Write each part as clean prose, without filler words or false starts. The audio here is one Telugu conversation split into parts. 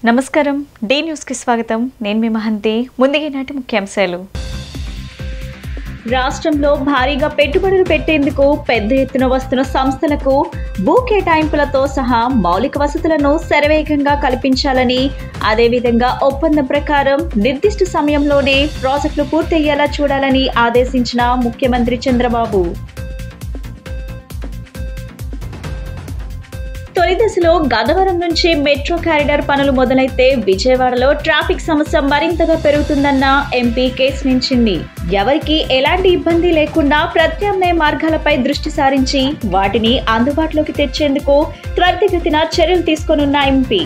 నమస్కారం డి న్యూస్ కి స్వాగతం నేను మీ మహంతి ముందుగా నాటి ముఖ్యాంశాలు రాష్ట్రంలో భారీగా పెట్టుబడులు పెట్టేందుకు పెద్ద ఎత్తున వస్తున్న సంస్థలకు భూ కేటాయింపులతో సహా మౌలిక వసతులను శరవేగంగా కల్పించాలని అదేవిధంగా ఒప్పందం ప్రకారం నిర్దిష్ట సమయంలోనే ప్రాజెక్టులు పూర్తయ్యేలా చూడాలని ఆదేశించిన ముఖ్యమంత్రి చంద్రబాబు తొలి దశలో గన్నవరం నుంచి మెట్రో కారిడార్ పనులు మొదలైతే విజయవాడలో ట్రాఫిక్ సమస్య మరింతగా పెరుగుతుందన్న ఎంపీ కేసునించింది. ఎవరికి ఎలాంటి ఇబ్బంది లేకుండా ప్రత్యామ్నాయ మార్గాలపై దృష్టి సారించి వాటిని అందుబాటులోకి తెచ్చేందుకు త్వరితగతిన చర్యలు తీసుకోనున్న ఎంపీ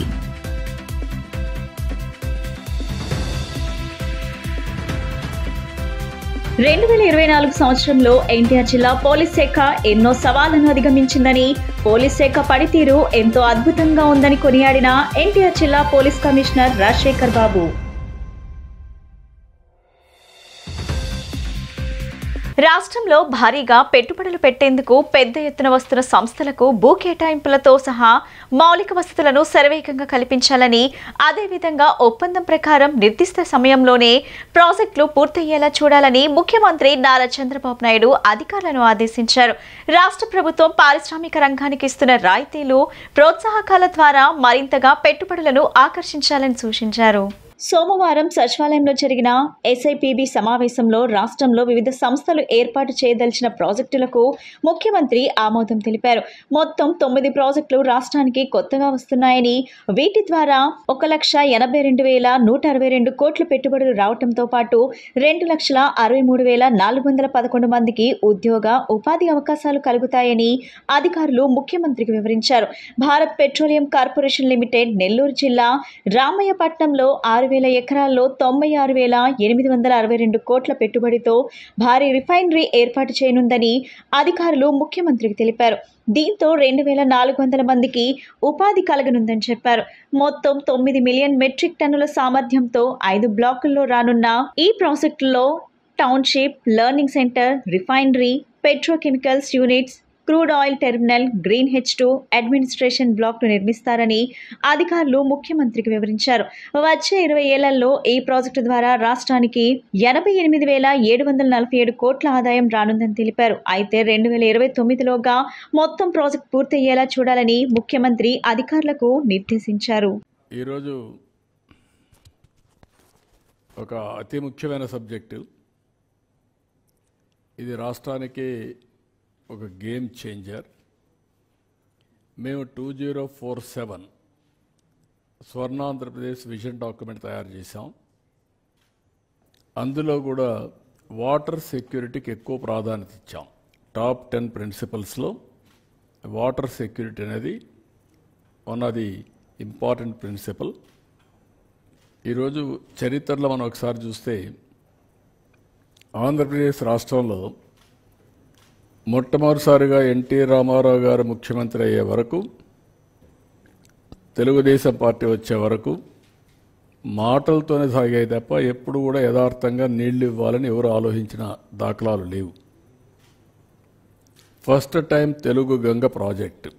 2024 సంవత్సరంలో ఎన్టీఆర్ జిల్లా పోలీస్ శాఖ ఎన్నో సవాళ్లను అధిగమించిందని, పోలీస్ శాఖ పనితీరు ఎంతో అద్భుతంగా ఉందని కొనియాడిన ఎన్టీఆర్ జిల్లా పోలీస్ కమిషనర్ రాజశేఖర్ బాబు రాష్ట్రంలో భారీగా పెట్టుబడులు పెట్టేందుకు పెద్ద ఎత్తున వస్తున్న సంస్థలకు భూ కేటాయింపులతో సహా మౌలిక వసతులను శరవేగంగా కల్పించాలని, అదేవిధంగా ఒప్పందం ప్రకారం నిర్దిష్ట సమయంలోనే ప్రాజెక్టులు పూర్తయ్యేలా చూడాలని ముఖ్యమంత్రి నారా చంద్రబాబు నాయుడు అధికారులను ఆదేశించారు. రాష్ట్ర ప్రభుత్వం పారిశ్రామిక రంగానికి ఇస్తున్న రాయితీలు, ప్రోత్సాహకాల ద్వారా మరింతగా పెట్టుబడులను ఆకర్షించాలని సూచించారు. సోమవారం సచివాలయంలో జరిగిన ఎస్ఐపిబి సమావేశంలో రాష్ట్రంలో వివిధ సంస్థలు ఏర్పాటు చేయదలిచిన ప్రాజెక్టులకు ముఖ్యమంత్రి ఆమోదం తెలిపారు. మొత్తం 9 ప్రాజెక్టులు రాష్ట్రానికి కొత్తగా వస్తున్నాయని, వీటి ద్వారా 1,82,162 కోట్ల పెట్టుబడులు రావడంతో పాటు 2,63,411 మందికి ఉద్యోగ ఉపాధి అవకాశాలు కలుగుతాయని అధికారులు ముఖ్యమంత్రికి వివరించారు. Bharat petroleum corporation limited Nellore జిల్లా రామయ్యపట్నంలో 6,000 ఎకరాల్లో 96,862 కోట్ల పెట్టుబడితో భారీ రిఫైనరీ ఏర్పాటు చేయనుందని అధికారులు ముఖ్యమంత్రికి తెలిపారు. దీంతో 2,400 మందికి ఉపాధి కలగనుందని చెప్పారు. మొత్తం 9 మిలియన్ మెట్రిక్ టన్నుల సామర్థ్యంతో 5 బ్లాకుల్లో రానున్న ఈ ప్రాజెక్టుల్లో township, learning centre, refinery, petrochemicals units, crude oil terminal, green H2 administration బ్లాక్ను నిర్మిస్తారని అధికారులు ముఖ్యమంత్రికి వివరించారు. వచ్చే 20 ఏళ్లలో ఈ ప్రాజెక్టు ద్వారా రాష్ట్రానికి 88,747 కోట్ల ఆదాయం రానుందని తెలిపారు. అయితే 2029లోగా మొత్తం ప్రాజెక్టు పూర్తయ్యేలా చూడాలని ముఖ్యమంత్రి అధికారులకు నిర్దేశించారు. ఈరోజు ఒక అతి ముఖ్యమైన సబ్జెక్టు ఇది, రాష్ట్రానికి ఒక గేమ్ చేంజర్. మేము 2047 స్వర్ణాంధ్రప్రదేశ్ విజన్ డాక్యుమెంట్ తయారు చేశాం. అందులో కూడా వాటర్ సెక్యూరిటీకి ఎక్కువ ప్రాధాన్యత ఇచ్చాం. టాప్ 10 ప్రిన్సిపల్స్లో వాటర్ సెక్యూరిటీ అనేది one of the important principle. ఈరోజు చరిత్రలో మనం ఒకసారి చూస్తే ఆంధ్రప్రదేశ్ రాష్ట్రంలో మొట్టమొదటిసారిగా ఎన్టీ రామారావు గారు ముఖ్యమంత్రి అయ్యే వరకు, తెలుగుదేశం పార్టీ వచ్చే వరకు మాటలతోనే సాగాయి తప్ప ఎప్పుడు కూడా యథార్థంగా నీళ్లు ఇవ్వాలని ఎవరు ఆలోచించిన దాఖలాలు లేవు. First time Telugu Ganga project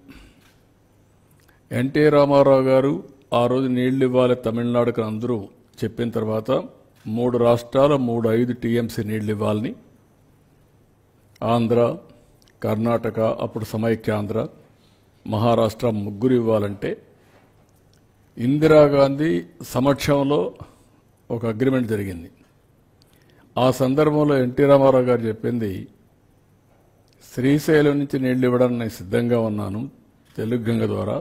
NT Rama Rao గారు ఆ రోజు నీళ్లు ఇవ్వాలి తమిళనాడుకు అందరూ చెప్పిన తర్వాత 3 రాష్ట్రాలు 5 టీఎంసీ నీళ్లు ఇవ్వాలని, ఆంధ్ర, కర్ణాటక, అప్పుడు సమైక్యాంధ్ర, మహారాష్ట్ర ముగ్గురు ఇవ్వాలంటే ఇందిరాగాంధీ సమక్షంలో ఒక అగ్రిమెంట్ జరిగింది. ఆ సందర్భంలో ఎన్టీ రామారావు గారు చెప్పింది, శ్రీశైలం నుంచి నీళ్లు ఇవ్వడానికి నేను సిద్ధంగా ఉన్నాను తెలుగు గంగ ద్వారా,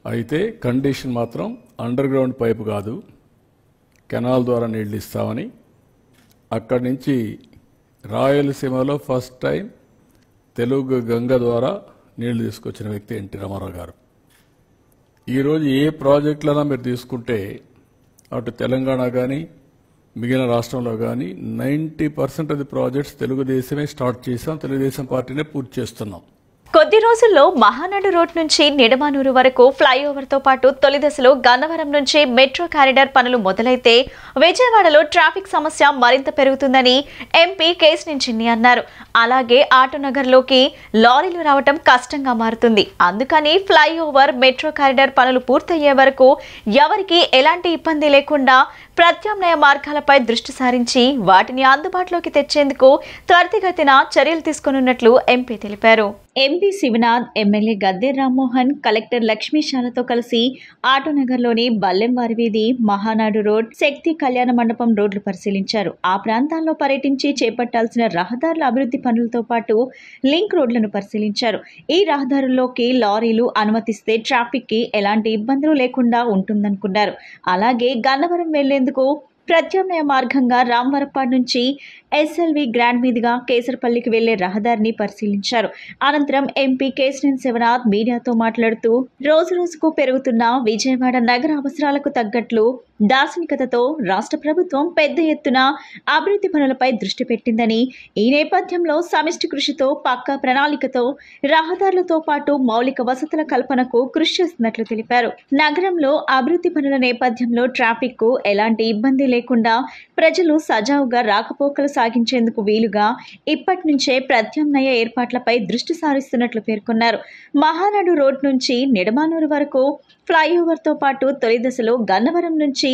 అయితే కండిషన్ మాత్రం అండర్ గ్రౌండ్ పైపు కాదు, కెనాల్ ద్వారా నీళ్లు ఇస్తామని. అక్కడి నుంచి రాయలసీమలో ఫస్ట్ టైం తెలుగు గంగ ద్వారా నీళ్లు తీసుకొచ్చిన వ్యక్తి ఎన్టీ రామారావు గారు. ఈరోజు ఏ ప్రాజెక్టులైనా మీరు తీసుకుంటే అటు తెలంగాణ కానీ మిగిలిన రాష్ట్రంలో కానీ 90% ఆఫ్ ది ప్రాజెక్ట్స్ తెలుగుదేశమే స్టార్ట్ చేసాం, తెలుగుదేశం పార్టీనే పూర్తి చేస్తున్నాం. కొద్ది రోజుల్లో మహానాడు రోడ్ నుంచి నిడమానూరు వరకు ఫ్లైఓవర్తో పాటు తొలి దశలో గన్నవరం నుంచి మెట్రో కారిడార్ పనులు మొదలైతే విజయవాడలో ట్రాఫిక్ సమస్య మరింత పెరుగుతుందని ఎంపీ కేశినేని చిన్ని అన్నారు. అలాగే ఆటోనగర్లోకి లారీలు రావటం కష్టంగా మారుతుంది. అందుకని ఫ్లైఓవర్ మెట్రో కారిడార్ పనులు పూర్తయ్యే వరకు ఎవరికి ఎలాంటి ఇబ్బంది లేకుండా ప్రత్యామ్నాయ మార్గాలపై దృష్టి సారించి వాటిని అందుబాటులోకి తెచ్చేందుకు త్వరితగతిన చర్యలు తీసుకున్నట్లు ఎంపీ తెలిపారు. MP Sivanath, MLA Gadde Rammohan, collector లక్ష్మీశాలతో కలిసి ఆటోనగర్లోని బల్లెంవారి వీధి, మహానాడు రోడ్, శక్తి కళ్యాణ మండపం రోడ్లు పరిశీలించారు. ఆ ప్రాంతాల్లో పర్యటించి చేపట్టాల్సిన రహదారుల అభివృద్ధి పనులతో పాటు లింక్ రోడ్లను పరిశీలించారు. ఈ రహదారుల్లోకి లారీలు అనుమతిస్తే ట్రాఫిక్ కి ఎలాంటి ఇబ్బందులు లేకుండా ఉంటుందనుకున్నారు. అలాగే గన్నవరం వెళ్లేందుకు ప్రత్యామ్నాయ మార్గంగా రామవరపాడు నుంచి ఎస్ఎల్వి గ్రాండ్ మీదుగా కేసరపల్లికి వెళ్లే రహదారిని పరిశీలించారు. అనంతరం ఎంపీ కేశినేని శివనాథ్ మీడియాతో మాట్లాడుతూ రోజురోజుకు పెరుగుతున్న విజయవాడ నగర అవసరాలకు తగ్గట్లు దార్శనికతతో రాష్ట్ర ప్రభుత్వం పెద్ద ఎత్తున అభివృద్ధి పనులపై దృష్టి పెట్టిందని, ఈ నేపథ్యంలో సమిష్టి కృషితో పక్కా ప్రణాళికతో రహదారులతో పాటు మౌలిక వసతుల కల్పనకు కృషి చేస్తున్నట్లు తెలిపారు. నగరంలో అభివృద్ధి పనుల నేపథ్యంలో ట్రాఫిక్ కు ఎలాంటి ఇబ్బంది లేకుండా ప్రజలు సజావుగా రాకపోకలు సాగించేందుకు వీలుగా ఇప్పటి నుంచే ప్రత్యామ్నాయ ఏర్పాట్లపై దృష్టి సారిస్తున్నట్లు పేర్కొన్నారు. మహానాడు రోడ్ నుంచి నిడమానూరు వరకు ఫ్లైఓవర్తో పాటు తొలి దశలో గన్నవరం నుంచి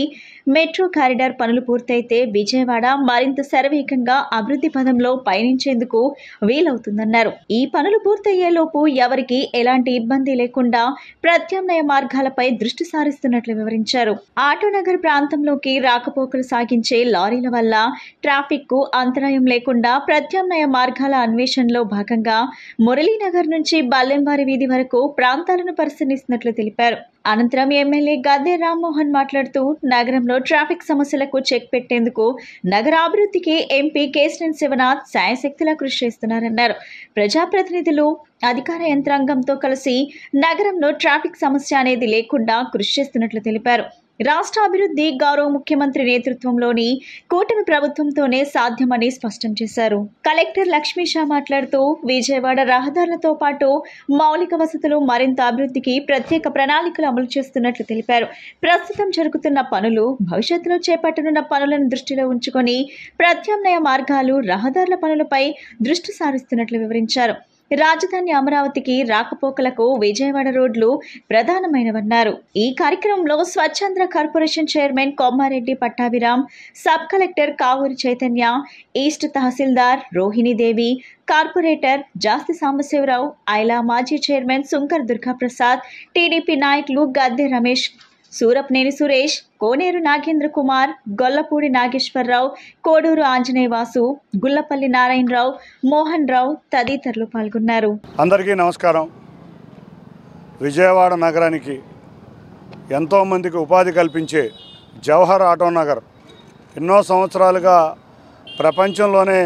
మెట్రో కారిడార్ పనులు పూర్తయితే విజయవాడ మరింత శరవేగంగా అభివృద్ధి పదంలో పయనించేందుకు వీలవుతుందన్నారు. ఈ పనులు పూర్తయ్యేలోపు ఎవరికి ఎలాంటి ఇబ్బంది లేకుండా ప్రత్యామ్నాయ మార్గాలపై దృష్టి సారిస్తున్నట్లు వివరించారు. ఆటోనగర్ ప్రాంతంలోకి రాకపోకలు సాగించే లారీల వల్ల ట్రాఫిక్ కు అంతరాయం లేకుండా ప్రత్యామ్నాయ మార్గాల అన్వేషణలో భాగంగా మురళీనగర్ నుంచి బల్లెంవారి వీధి వరకు ప్రాంతాలను పరిశీలిస్తున్నట్లు తెలిపారు. అనంతరం ఎమ్మెల్యే గద్దె రామ్మోహన్ మాట్లాడుతూ నగరంలో ట్రాఫిక్ సమస్యలకు చెక్ పెట్టేందుకు నగరాభివృద్ధికి ఎంపీ కేశినేని శివనాథ్ శాయశక్తిలా కృషి చేస్తున్నారన్నారు. ప్రజాప్రతినిధులు, అధికార యంత్రాంగంతో కలిసి నగరంలో ట్రాఫిక్ సమస్య అనేది లేకుండా కృషి చేస్తున్నట్లు తెలిపారు. రాష్ట్ర అభివృద్ధి గౌరవ ముఖ్యమంత్రి నేతృత్వంలోని కూటమి ప్రభుత్వంతోనే సాధ్యమని స్పష్టం చేశారు. కలెక్టర్ లక్ష్మీషా మాట్లాడుతూ విజయవాడ రహదారులతో పాటు మౌలిక వసతులు మరింత అభివృద్ధికి ప్రత్యేక ప్రణాళికలు అమలు చేస్తున్నట్లు తెలిపారు. ప్రస్తుతం జరుగుతున్న పనులు, భవిష్యత్తులో చేపట్టనున్న పనులను దృష్టిలో ఉంచుకొని ప్రత్యామ్నాయ మార్గాలు, రహదారుల పనులపై దృష్టి సారిస్తున్నట్లు వివరించారు. రాజధాని అమరావతికి రాకపోకలకు విజయవాడ రోడ్లు ప్రధానమైనవన్నారు. ఈ కార్యక్రమంలో Swachh Andhra corporation chairman Kommareddy Pattabhiram, sub collector Kavuri Chaitanya, east tahsildar Rohini Devi, corporator Jasti Sambasiva Rao, ఐలా మాజీ చైర్మన్ సుంకర్ దుర్గాప్రసాద్, టీడీపీ నాయకులు గద్దె రమేష్, సూరప్నేని సురేష్, కోనేరు నాగేంద్ర కుమార్, గొల్లపూడి నాగేశ్వరరావు, కోడూరు ఆంజనేయవాసు, గుల్లపల్లి నారాయణరావు, మోహన్ రావు తదితరులు పాల్గొన్నారు. అందరికీ నమస్కారం. విజయవాడ నగరానికి ఎంతోమందికి ఉపాధి కల్పించే జవహర్ ఆటోనగర్ ఎన్నో సంవత్సరాలుగా ప్రపంచంలోనే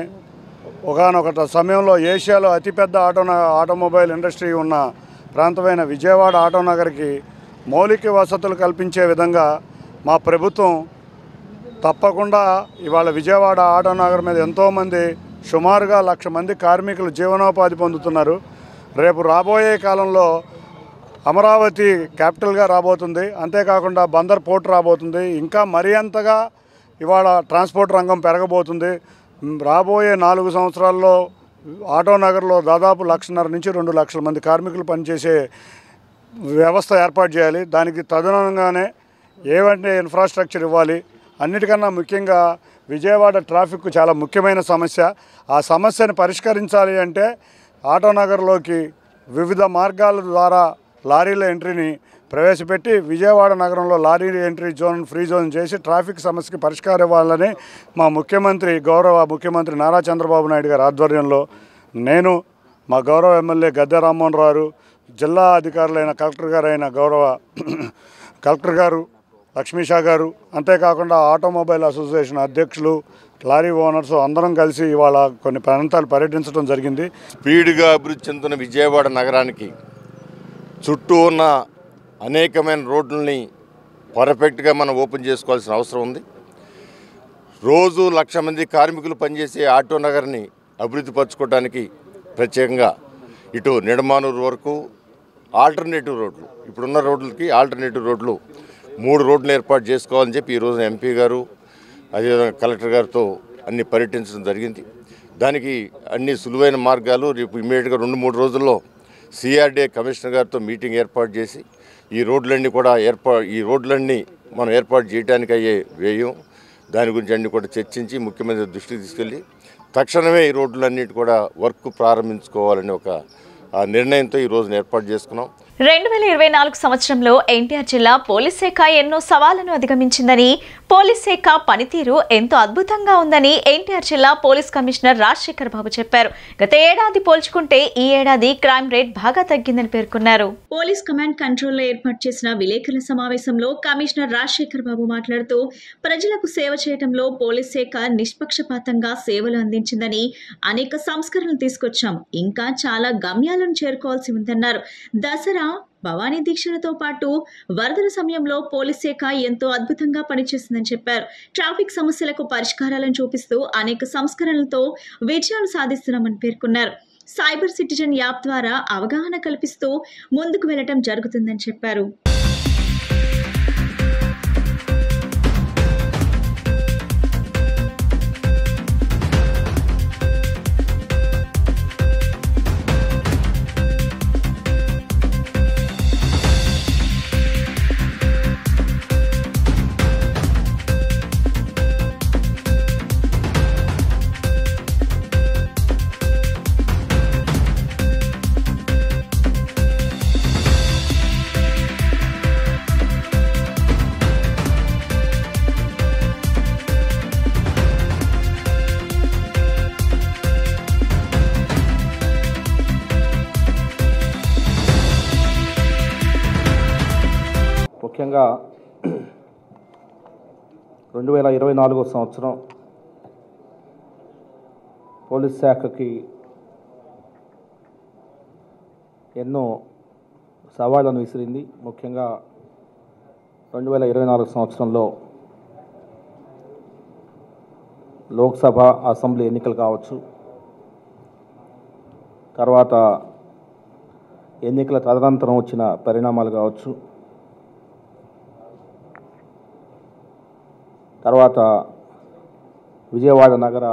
ఒకానొక సమయంలో ఏషియాలో అతిపెద్ద ఆటోమొబైల్ ఇండస్ట్రీ ఉన్న ప్రాంతమైన విజయవాడ ఆటోనగర్కి మౌలిక వసతులు కల్పించే విధంగా మా ప్రభుత్వం తప్పకుండా ఇవాళ విజయవాడ ఆటోనగర్ మీద ఎంతోమంది సుమారుగా 1,00,000 మంది కార్మికులు జీవనోపాధి పొందుతున్నారు. రేపు రాబోయే కాలంలో అమరావతి క్యాపిటల్గా రాబోతుంది. అంతేకాకుండా బందర్ పోర్ట్ రాబోతుంది. ఇంకా మరీ అంతగా ఇవాళ ట్రాన్స్పోర్ట్ రంగం పెరగబోతుంది. రాబోయే 4 సంవత్సరాల్లో ఆటోనగర్లో దాదాపు 1,50,000 నుంచి 2,00,000 మంది కార్మికులు పనిచేసే వ్యవస్థ ఏర్పాటు చేయాలి. దానికి తదనుగుణంగానే ఏవంటే ఇన్ఫ్రాస్ట్రక్చర్ ఇవ్వాలి. అన్నిటికన్నా ముఖ్యంగా విజయవాడ ట్రాఫిక్ చాలా ముఖ్యమైన సమస్య. ఆ సమస్యను పరిష్కరించాలి అంటే ఆటోనగర్లోకి వివిధ మార్గాల ద్వారా లారీల ఎంట్రీని ప్రవేశపెట్టి విజయవాడ నగరంలో lorry entry zone, free zone చేసి ట్రాఫిక్ సమస్యకి పరిష్కారం ఇవ్వాలని మా గౌరవ ముఖ్యమంత్రి నారా చంద్రబాబు నాయుడు గారి ఆధ్వర్యంలో నేను, మా గౌరవ ఎమ్మెల్యే గద్దె రామ్మోహన్ రావు, జిల్లా అధికారులైన గౌరవ కలెక్టర్ గారు లక్ష్మీషా గారు, అంతేకాకుండా ఆటోమొబైల్ అసోసియేషన్ అధ్యక్షులు, లారీ ఓనర్స్ అందరం కలిసి ఇవాళ కొన్ని ప్రాంతాలు పర్యటించడం జరిగింది. స్పీడ్గా అభివృద్ధి చెందుతున్న విజయవాడ నగరానికి చుట్టూ ఉన్న అనేకమైన రోడ్లని పర్ఫెక్ట్గా మనం ఓపెన్ చేసుకోవాల్సిన అవసరం ఉంది. రోజు 1,00,000 మంది కార్మికులు పనిచేసే ఆటోనగర్ని అభివృద్ధి పరచుకోవడానికి ప్రత్యేకంగా ఇటు నిడమానూరు వరకు ఆల్టర్నేటివ్ రోడ్లు, ఇప్పుడున్న రోడ్లకి ఆల్టర్నేటివ్ రోడ్లు 3 రోడ్లు ఏర్పాటు చేసుకోవాలని చెప్పి ఈరోజు ఎంపీ గారు అదేవిధంగా కలెక్టర్ గారితో అన్ని పర్యటించడం జరిగింది. దానికి అన్ని సులువైన మార్గాలు రేపు ఇమ్మీడియట్గా 2-3 రోజుల్లో సిఆర్డీఏ కమిషనర్ గారితో మీటింగ్ ఏర్పాటు చేసి ఈ రోడ్లన్నీ మనం ఏర్పాటు చేయడానికి అయ్యే వ్యయం దాని గురించి అన్ని కూడా చర్చించి ముఖ్యమంత్రి దృష్టికి తీసుకెళ్ళి తక్షణమే ఈ రోడ్లన్నిటి కూడా వర్క్ ప్రారంభించుకోవాలని ఒక నిర్ణయంతో ఈ రోజున ఏర్పాటు చేసుకున్నాం. 2024 సంవత్సరంలో ఎన్టీఆర్ జిల్లా పోలీస్ శాఖ ఎన్నో సవాళ్లను అధిగమించిందని, పోలీస్ శాఖ పనితీరు ఎంతో అద్భుతంగా ఉందని ఎన్టీఆర్ జిల్లా పోలీస్ కమిషనర్ రాజశేఖర్ బాబు చెప్పారు. గత ఏడాది పోల్చుకుంటే ఈ ఏడాది క్రైమ్ రేట్ బాగా తగ్గిందని పేర్కొన్నారు. పోలీస్ కమాండ్ కంట్రోల్లో ఏర్పాటు చేసిన విలేకరుల సమావేశంలో కమిషనర్ రాజశేఖర్ బాబు మాట్లాడుతూ ప్రజలకు సేవ చేయడంలో పోలీస్ శాఖ నిష్పక్షపాతంగా సేవలు అందించిందని, అనేక సంస్కరణలు తీసుకొచ్చాం, ఇంకా చాలా గమ్యాలను చేరుకోవాల్సి ఉందన్నారు. దసరా, భవానీ దీక్షలతో పాటు వరదల సమయంలో పోలీస్ శాఖ ఎంతో అద్భుతంగా పనిచేస్తుందని చెప్పారు. ట్రాఫిక్ సమస్యలకు పరిష్కారాలను చూపిస్తూ అనేక సంస్కరణలతో విజయాలు సాధిస్తున్నామని పేర్కొన్నారు. సైబర్ సిటిజన్ యాప్ ద్వారా అవగాహన కల్పిస్తూ ముందుకు వెళ్లడం జరుగుతుందని చెప్పారు. ముఖ్యంగా 2024 సంవత్సరం పోలీస్ శాఖకి ఎన్నో సవాళ్లను విసిరింది. ముఖ్యంగా 2024 సంవత్సరంలో లోక్సభ, అసెంబ్లీ ఎన్నికలు కావచ్చు, తర్వాత ఎన్నికల తదనంతరం వచ్చిన పరిణామాలు కావచ్చు, తర్వాత విజయవాడ నగర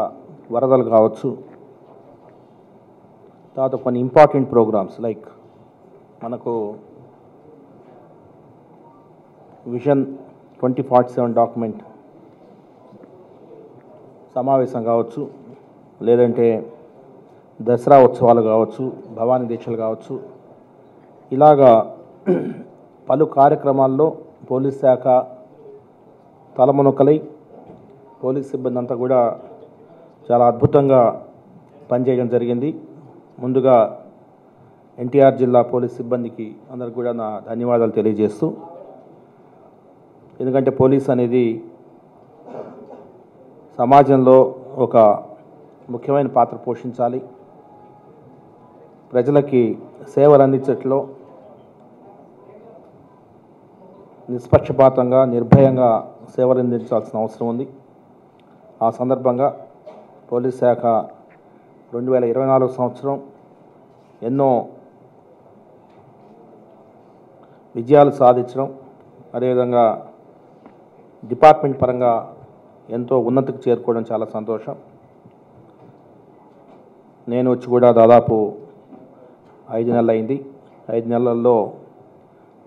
వరదలు కావచ్చు, తర్వాత కొన్ని ఇంపార్టెంట్ ప్రోగ్రామ్స్ లైక్ మనకు విజన్ 2047 డాక్యుమెంట్ సమావేశం కావచ్చు, లేదంటే దసరా ఉత్సవాలు కావచ్చు, భవానీ దీక్షలు కావచ్చు, ఇలాగా పలు కార్యక్రమాల్లో పోలీస్ శాఖ తలమునకలై పోలీస్ సిబ్బంది అంతా కూడా చాలా అద్భుతంగా పనిచేయడం జరిగింది. ముందుగా ఎన్టీఆర్ జిల్లా పోలీస్ సిబ్బందికి అందరికి కూడా నా ధన్యవాదాలు తెలియజేస్తూ, ఎందుకంటే పోలీస్ అనేది సమాజంలో ఒక ముఖ్యమైన పాత్ర పోషించాలి. ప్రజలకి సేవలు అందించట్లో నిష్పక్షపాతంగా, నిర్భయంగా సేవలు అందించాల్సిన అవసరం ఉంది. ఆ సందర్భంగా పోలీస్ శాఖ 2024 సంవత్సరం ఎన్నో విజయాలు సాధించడం, అదేవిధంగా డిపార్ట్మెంట్ పరంగా ఎంతో ఉన్నతికి చేరుకోవడం చాలా సంతోషం. నేను వచ్చి కూడా దాదాపు 5 నెలలు అయింది. 5 నెలల్లో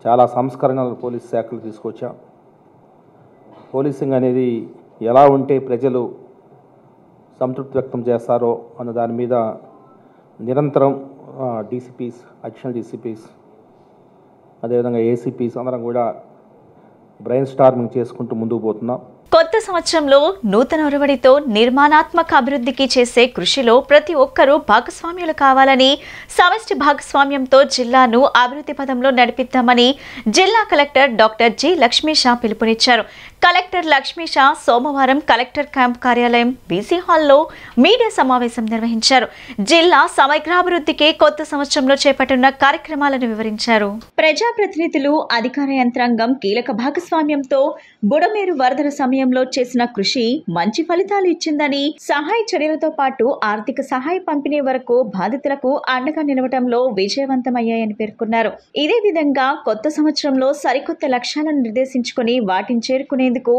చాలా సంస్కరణలు పోలీస్ శాఖలు తీసుకొచ్చాం. పోలీసింగ్ అనేది ఎలా ఉంటే ప్రజలు సంతృప్తి వ్యక్తం చేస్తారో అన్న దాని మీద నిరంతరం డీసీపీస్, అడిషనల్ డీసీపీస్, అదేవిధంగా ఏసీపీస్ అందరం కూడా బ్రెయిన్ స్టార్మింగ్ చేసుకుంటూ ముందుకు పోతున్నాం. కొత్త సంవత్సరంలో నూతన ఒరవడితో నిర్మాణాత్మక అభివృద్ధికి చేసే కృషిలో ప్రతి ఒక్కరూ భాగస్వామ్యులు కావాలని, సమష్టి భాగస్వామ్యంతో జిల్లాను అభివృద్ధి పదంలో నడిపిద్దామని జిల్లా కలెక్టర్ డాక్టర్ జి లక్ష్మీషా పిలుపునిచ్చారు. కలెక్టర్ లక్ష్మీషా సోమవారం కలెక్టర్ క్యాంప్ కార్యాలయం బీసీ హాల్లో మీడియా సమావేశం నిర్వహించారు. జిల్లా సమగ్రాభివృద్ధికి కొత్త సంవత్సరంలో చేపట్టిన కార్యక్రమాలను వివరించారు. ప్రజాప్రతినిధులు, అధికార యంత్రాంగం కీలక భాగస్వామ్యంతో బుడమేరు వరదల సమయంలో సమయంలో చేసిన కృషి మంచి ఫలితాలు ఇచ్చిందని, సహాయ చర్యలతో పాటు ఆర్థిక సహాయ పంపిణీ వరకు బాధితులకు అండగా నిలవడంలో విజయవంతమయ్యాయని పేర్కొన్నారు. ఇదే విధంగా కొత్త సంవత్సరంలో సరికొత్త లక్ష్యాలను నిర్దేశించుకుని వాటిని చేరుకునేందుకు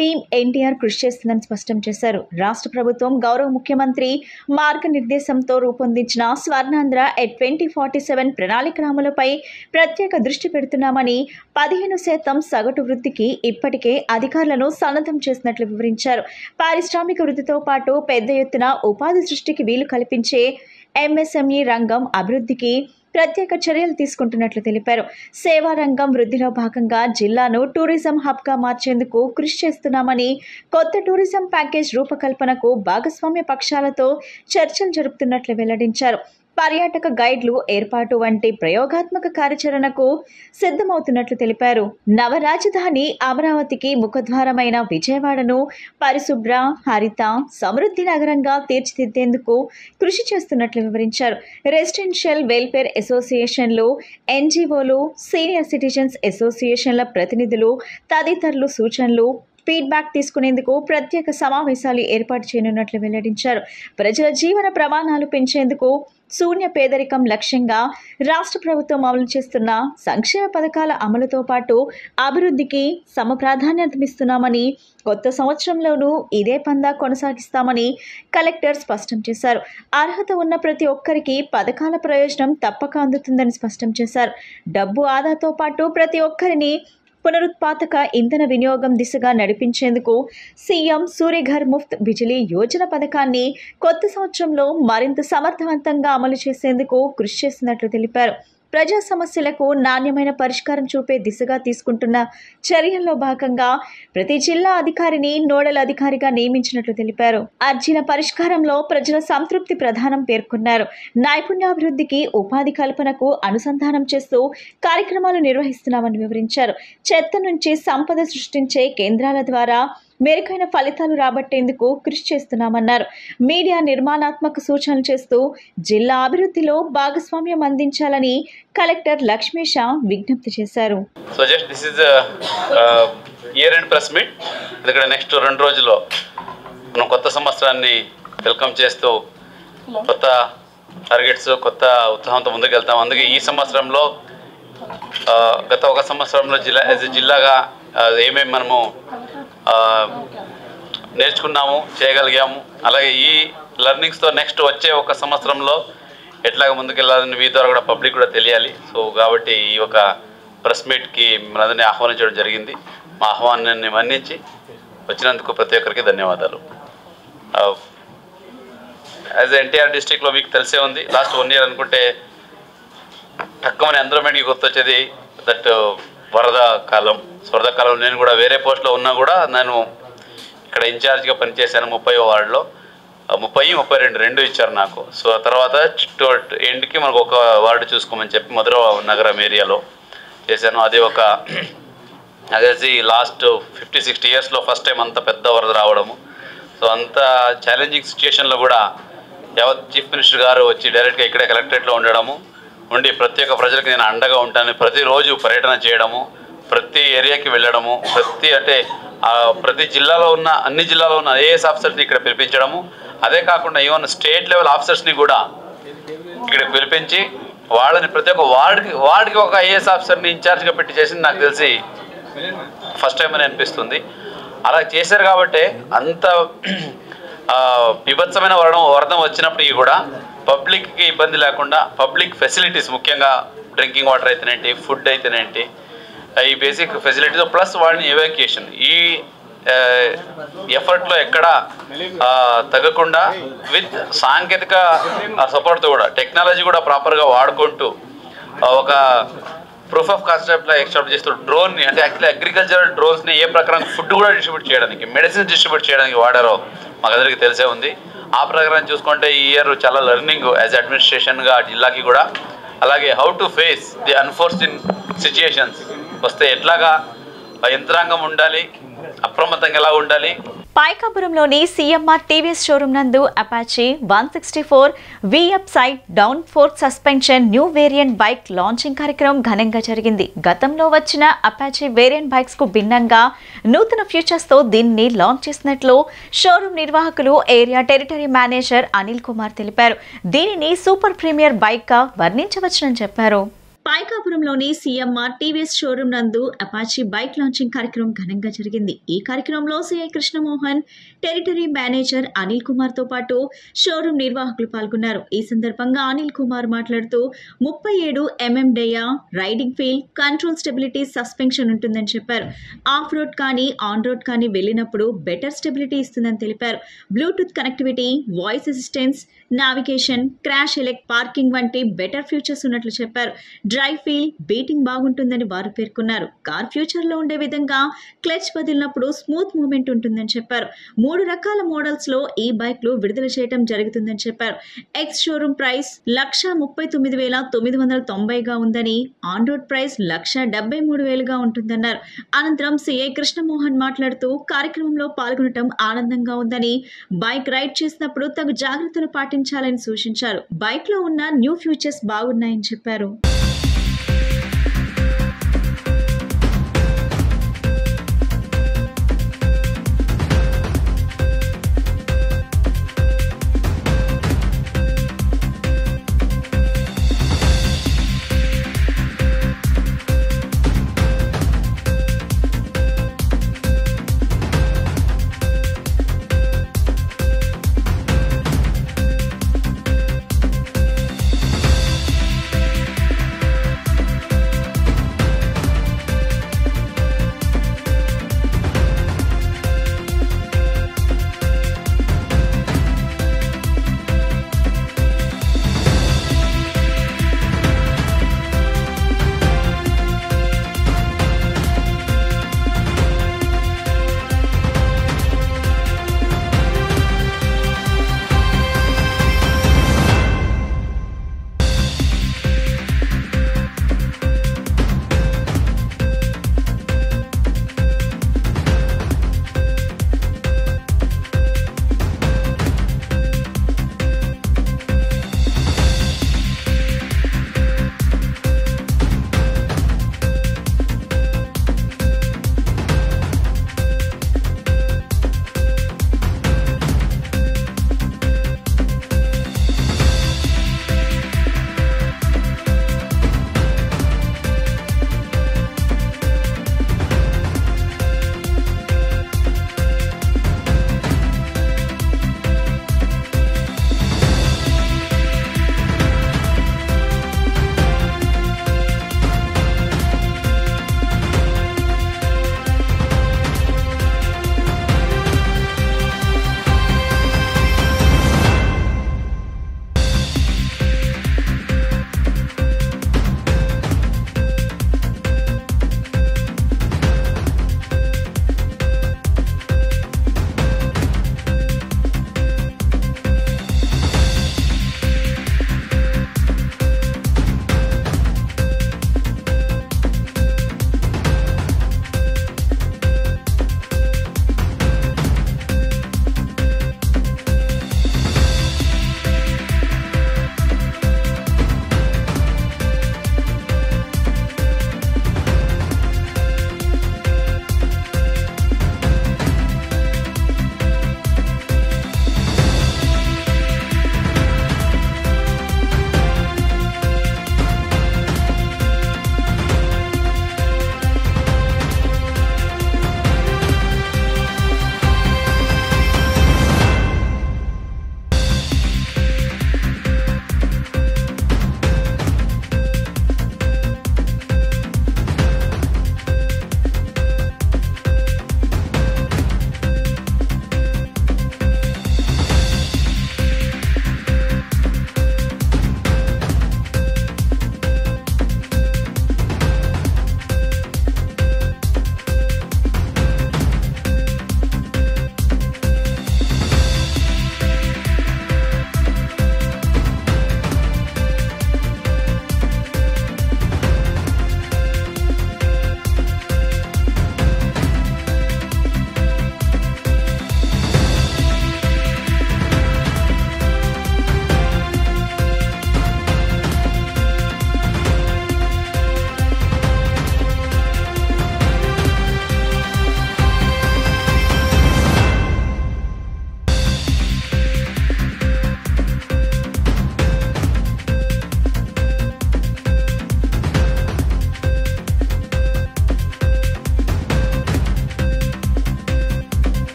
టీం ఎన్టీఆర్ కృషి చేస్తుందని స్పష్టం చేశారు. రాష్ట్ర ప్రభుత్వం గౌరవ ముఖ్యమంత్రి మార్గనిర్దేశంతో రూపొందించిన స్వర్ణాంధ్ర ఎట్ 2047 ప్రణాళిక అమలుపై ప్రత్యేక దృష్టి పెడుతున్నామని, 15% సగటు వృద్ధికి ఇప్పటికే అధికారులను సన్నద్ధం చేసినట్లు వివరించారు. పారిశ్రామిక వృద్ధితో పాటు పెద్ద ఎత్తున ఉపాధి సృష్టికి వీలు కల్పించే ఎంఎస్ఎంఈ రంగం అభివృద్ధికి ప్రత్యేక చర్యలు తీసుకుంటున్నట్లు తెలిపారు. సేవా రంగం వృద్ధిలో భాగంగా జిల్లాను టూరిజం హబ్గా మార్చేందుకు కృషి చేస్తున్నామని, కొత్త టూరిజం ప్యాకేజ్ రూపకల్పనకు భాగస్వామ్య పక్షాలతో చర్చలు జరుపుతున్నట్లు వెల్లడించారు. పర్యాటక గైడ్లు ఏర్పాటు వంటి ప్రయోగాత్మక కార్యాచరణకు సిద్ధమవుతున్నట్లు తెలిపారు. నవరాజధాని అమరావతికి ముఖద్వారమైన విజయవాడను పరిశుభ్ర, హరిత, సమృద్ధి నగరంగా తీర్చిదిద్దేందుకు కృషి చేస్తున్నట్లు వివరించారు. రెసిడెన్షియల్ వెల్ఫేర్ అసోసియేషన్లు, ఎన్జీఓలు, సీనియర్ సిటిజన్స్ అసోసియేషన్ల ప్రతినిధులు తదితరులు సూచనలు, ఫీడ్బ్యాక్ తీసుకునేందుకు ప్రత్యేక సమావేశాలు ఏర్పాటు చేయనున్నట్లు వెల్లడించారు. ప్రజల జీవన ప్రమాణాలు పెంచేందుకు శూన్య పేదరికం లక్ష్యంగా రాష్ట్ర ప్రభుత్వం అమలు చేస్తున్న సంక్షేమ పథకాల అమలుతో పాటు అభివృద్ధికి సమప్రాధాన్యతమిస్తున్నామని, కొత్త సంవత్సరంలోనూ ఇదే పందా కొనసాగిస్తామని కలెక్టర్ స్పష్టం చేశారు. అర్హత ఉన్న ప్రతి ఒక్కరికి పథకాల ప్రయోజనం తప్పక అందుతుందని స్పష్టం చేశారు. డబ్బు ఆదాతో పాటు ప్రతి ఒక్కరిని పునరుత్పాదక ఇంధన వినియోగం దిశగా నడిపించేందుకు సీఎం సూర్యఘర్ ముఫ్త్ బిజిలీ యోజన పథకాన్ని కొత్త సంవత్సరంలో మరింత సమర్థవంతంగా అమలు చేసేందుకు కృషి చేస్తున్నట్లు తెలిపారు. ప్రజా సమస్యలకు నాణ్యమైన పరిష్కారం చూపే దిశగా తీసుకుంటున్న చర్యల్లో భాగంగా ప్రతి జిల్లా అధికారిని నోడల్ అధికారిగా నియమించినట్లు తెలిపారు. అర్జీల పరిష్కారంలో ప్రజల సంతృప్తి ప్రధానం పేర్కొన్నారు. నైపుణ్యాభివృద్ధికి, ఉపాధి కల్పనకు అనుసంధానం చేస్తూ కార్యక్రమాలు నిర్వహిస్తున్నామని వివరించారు. చెత్త నుంచి సంపద సృష్టించే కేంద్రాల ద్వారా మెరుగైన ఫలితాలు రాబట్టేందుకు కృషి చేస్తున్నామన్నారు. మీడియా నిర్మాణాత్మక సూచనలు చేస్తూ జిల్లా అభివృద్ధిలో భాగస్వామ్యం అందించాలని కలెక్టర్ లక్ష్మీష విజ్ఞప్తి చేశారు. So just this is year end press meet. ఇక్కడ నెక్స్ట్ 2 రోజుల్లో మనం కొత్త సంవత్సరాన్ని వెల్కమ్ చేస్తూ కొత్త టార్గెట్స్, కొత్త ఉత్సాహంతో ముందుకు వెళ్తాం. అందుకే ఈ సంవత్సరంలో గత 1 సంవత్సరంలో జిల్లాగా ఏమేమి మనము నేర్చుకున్నాము, చేయగలిగాము, అలాగే ఈ లెర్నింగ్స్తో నెక్స్ట్ వచ్చే 1 సంవత్సరంలో ఎట్లాగ ముందుకెళ్ళాలని మీ ద్వారా కూడా పబ్లిక్ కూడా తెలియాలి. సో కాబట్టి ఈ ఒక ప్రెస్ మీట్కి మనందరినీ ఆహ్వానించడం జరిగింది. మా ఆహ్వానాన్ని మన్నించి వచ్చినందుకు ప్రతి ఒక్కరికి ధన్యవాదాలు. యాజ్ ఎన్టీఆర్ డిస్ట్రిక్ట్లో మీకు తెలిసే ఉంది, లాస్ట్ 1 year అనుకుంటే తక్కువని ఎండోమెంట్కి గుర్తొచ్చేది దట్ వరద కాలం. వరద కాలంలో నేను కూడా వేరే పోస్ట్లో ఉన్నా కూడా నేను ఇక్కడ ఇన్ఛార్జ్గా పనిచేశాను. 30వ వార్డులో 30, 32 2 ఇచ్చారు నాకు. సో ఆ తర్వాత ఎండ్కి మనకు ఒక వార్డు చూసుకోమని చెప్పి మధుర నగరం ఏరియాలో చేశాను. అదేసి లాస్ట్ 50-60 yearsలో ఫస్ట్ టైం అంత పెద్ద వరద రావడము. సో అంత ఛాలెంజింగ్ సిచ్యుయేషన్లో కూడా యావత్ చీఫ్ మినిస్టర్ గారు వచ్చి డైరెక్ట్గా ఇక్కడే కలెక్టరేట్లో ఉండడము, ఉండి ప్రతి ఒక్క ప్రజలకు నేను అండగా ఉంటాను, ప్రతిరోజు పర్యటన చేయడము, ప్రతి ఏరియాకి వెళ్ళడము, ప్రతి జిల్లాలో ఉన్న అన్ని జిల్లాలో ఉన్న ఐఏఎస్ ఆఫీసర్స్ని ఇక్కడ పిలిపించడము, అదే కాకుండా ఈవెన్ స్టేట్ లెవెల్ ఆఫీసర్స్ని కూడా ఇక్కడ పిలిపించి వాళ్ళని ప్రతి ఒక్క వార్డుకి ఒక ఐఏఎస్ ఆఫీసర్ని ఇన్ఛార్జ్గా పెట్టి చేసింది నాకు తెలిసి ఫస్ట్ టైం అని అనిపిస్తుంది. అలా చేశారు కాబట్టి అంత బీభత్సమైన వరద వచ్చినప్పటికీ కూడా పబ్లిక్కి ఇబ్బంది లేకుండా పబ్లిక్ ఫెసిలిటీస్, ముఖ్యంగా డ్రింకింగ్ వాటర్ అయితేనేంటి, ఫుడ్ అయితేనేంటి, ఈ బేసిక్ ఫెసిలిటీస్ ప్లస్ వాళ్ళని ఎవాక్యుయేషన్, ఈ ఎఫర్ట్లో ఎక్కడ తగ్గకుండా విత్ సాంకేతిక సపోర్ట్తో కూడా టెక్నాలజీ కూడా ప్రాపర్గా వాడుకుంటూ ఒక ప్రూఫ్ ఆఫ్ కాన్సెప్ట్లో ఎక్స్ట్రాప్ట్ చేస్తూ డ్రోన్ని, అంటే యాక్చువల్లీ అగ్రికల్చరల్ డ్రోన్స్ని ఏ ప్రకారం ఫుడ్ కూడా డిస్ట్రిబ్యూట్ చేయడానికి, మెడిసిన్స్ డిస్ట్రిబ్యూట్ చేయడానికి వాడారో మాకు అందరికీ తెలిసే ఉంది. ఆ ప్రకారం చూసుకుంటే ఈ ఇయర్ చాలా లెర్నింగ్ యాజ్ అడ్మినిస్ట్రేషన్గా జిల్లాకి కూడా, అలాగే how to face the unforced situations వస్తే ఎట్లాగా యంత్రాంగం ఉండాలి, అప్రమత్తంగా ఎలా ఉండాలి. పాయకాపురంలోని సిఎంఆర్ టీవీఎస్ షోరూమ్ నందు Apache 164 VF side down fork suspension new variant bike launching కార్యక్రమం ఘనంగా జరిగింది. గతంలో వచ్చిన అపాచీ వేరియంట్ బైక్స్ కు భిన్నంగా నూతన ఫీచర్స్ తో దీన్ని లాంచ్ చేసినట్లు షోరూమ్ నిర్వాహకులు area territory manager Anil Kumar తెలిపారు. దీనిని సూపర్ ప్రీమియర్ బైక్ గా వర్ణించవచ్చునని చెప్పారు. పాయకాపురంలోని సిఎంఆర్ టీవీఎస్ షోరూమ్ నందు అపాచీ బైక్ లాంచింగ్ కార్యక్రమం ఘనంగా జరిగింది. ఈ కార్యక్రమంలో CI Krishnamohan, territory manager Anil Kumar తో పాటు షోరూమ్ నిర్వాహకులు పాల్గొన్నారు. ఈ సందర్భంగా అనిల్ కుమార్ మాట్లాడుతూ 37 mm dia, riding feel, control stability suspension ఉంటుందని చెప్పారు. ఆఫ్ రోడ్ కానీ ఆన్ రోడ్ కానీ వెళ్లినప్పుడు బెటర్ స్టెబిలిటీ ఇస్తుందని తెలిపారు. Bluetooth connectivity, voice assistance, navigation, crash alert, parking వంటి బెటర్ ఫ్యూచర్స్ ఉన్నట్లు చెప్పారు. డ్రైవ్ ఫీల్, బీటింగ్ బాగుంటుందని వారు పేర్కొన్నారు. కార్ ఫ్యూచర్ లో ఉండే విధంగా క్లచ్ వదిలినప్పుడు స్మూత్ మూవ్మెంట్ ఉంటుందని చెప్పారు. 3 రకాల మోడల్స్ లో ఈ బైక్లు విడుదల చేయడం జరుగుతుందని చెప్పారు. ఎక్స్ షోరూమ్ ప్రైస్ 1,39,990 గా ఉందని, ఆన్ రోడ్ ప్రైస్ 1,73,000 గా ఉంటుందన్నారు. అనంతరం సిఐ కృష్ణమోహన్ మాట్లాడుతూ కార్యక్రమంలో పాల్గొనడం ఆనందంగా ఉందని, బైక్ రైడ్ చేసినప్పుడు తగు జాగ్రత్తలు పాటించాలని సూచించారు. బైక్ లో ఉన్న న్యూ ఫ్యూచర్స్ బాగున్నాయని చెప్పారు.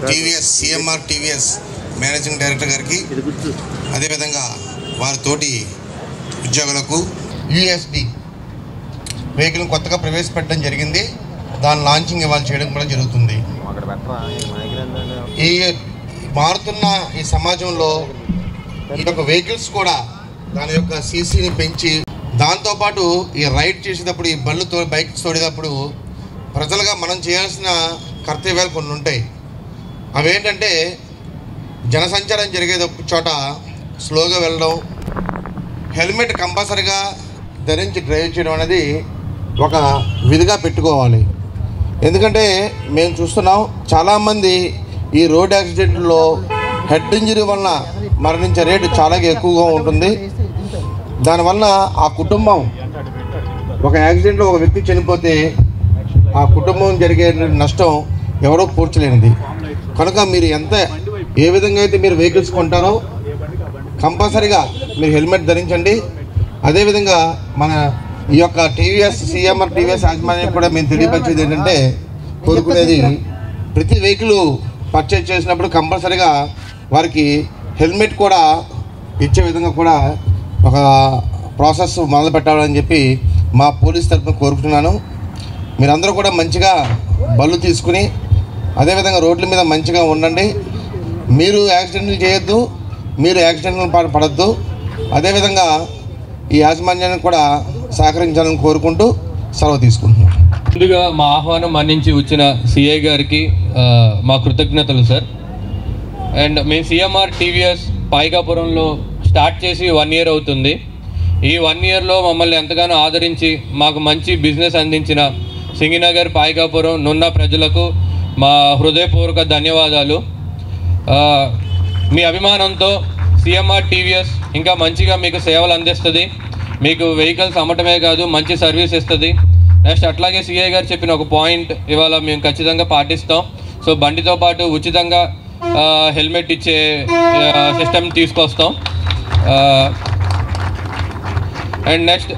TVS CMR TVS managing director గారికి, అదేవిధంగా వారి తోటి ఉద్యోగులకు యూఎస్డి వెహికల్ కొత్తగా ప్రవేశపెట్టడం జరిగింది. దాని లాంచింగ్ ఇవాళ చేయడం కూడా జరుగుతుంది. ఈ మారుతున్న ఈ సమాజంలో ఈ యొక్క వెహికల్స్ కూడా దాని యొక్క సీసీని పెంచి, దాంతోపాటు ఈ రైడ్ చేసేటప్పుడు ఈ బైక్స్ తోడేటప్పుడు ప్రజలుగా మనం చేయాల్సిన కర్తవ్యాలు కొన్ని ఉంటాయి. అవేంటంటే జనసంచారం జరిగే చోట స్లోగా వెళ్ళడం, హెల్మెట్ కంపల్సరీగా ధరించి డ్రైవ్ చేయడం అనేది ఒక విధిగా పెట్టుకోవాలి. ఎందుకంటే మేము చూస్తున్నాం చాలామంది ఈ రోడ్ యాక్సిడెంట్లో హెడ్ ఇంజరీ వలన మరణించే రేటు చాలా ఎక్కువగా ఉంటుంది. దానివల్ల ఆ కుటుంబం, ఒక యాక్సిడెంట్లో ఒక వ్యక్తి చనిపోతే ఆ కుటుంబం జరిగే నష్టం ఎవరో పూడ్చలేనిది. కనుక మీరు ఏ విధంగా అయితే మీరు వెహికల్స్ కొంటారో కంపల్సరీగా మీరు హెల్మెట్ ధరించండి. అదేవిధంగా మన ఈ యొక్క టీవీఎస్ సిఎంఆర్ టీవీఎస్ యాజమాన్యం కూడా మేము తెలియపరిచేది ఏంటంటే, కోరుకునేది ప్రతి వెహికల్ పర్చేజ్ చేసినప్పుడు కంపల్సరీగా వారికి హెల్మెట్ కూడా ఇచ్చే విధంగా కూడా ఒక ప్రాసెస్ మొదలు పెట్టాలని చెప్పి మా పోలీస్ తరఫున కోరుకుంటున్నాను. మీరందరూ కూడా మంచిగా బళ్ళు తీసుకుని అదేవిధంగా రోడ్ల మీద మంచిగా ఉండండి. మీరు యాక్సిడెంట్లు చేయొద్దు, మీరు యాక్సిడెంట్లు పడద్దు. అదేవిధంగా ఈ యాజమాన్యాన్ని కూడా సహకరించాలని కోరుకుంటూ సెలవు తీసుకుంటున్నాను. ముందుగా మా ఆహ్వానం మన్నించి వచ్చిన సిఐ గారికి మా కృతజ్ఞతలు సార్. అండ్ మేము సిఎంఆర్ టీవీఎస్ పాయికాపురంలో స్టార్ట్ చేసి 1 year అవుతుంది. ఈ 1 yearలో మమ్మల్ని ఎంతగానో ఆదరించి మాకు మంచి బిజినెస్ అందించిన సింగినగర్, పాయికాపురం, నున్న ప్రజలకు మా హృదయపూర్వక ధన్యవాదాలు. మీ అభిమానంతో సిఎంఆర్ టీవీఎస్ ఇంకా మంచిగా మీకు సేవలు అందిస్తుంది. మీకు వెహికల్స్ అమ్మటమే కాదు, మంచి సర్వీస్ ఇస్తుంది. నెక్స్ట్ అట్లాగే సిఐ గారు చెప్పిన ఒక పాయింట్ ఇవాళ మేము ఖచ్చితంగా పాటిస్తాం. సో బండితో పాటు ఉచితంగా హెల్మెట్ ఇచ్చే సిస్టమ్ తీసుకొస్తాం. అండ్ నెక్స్ట్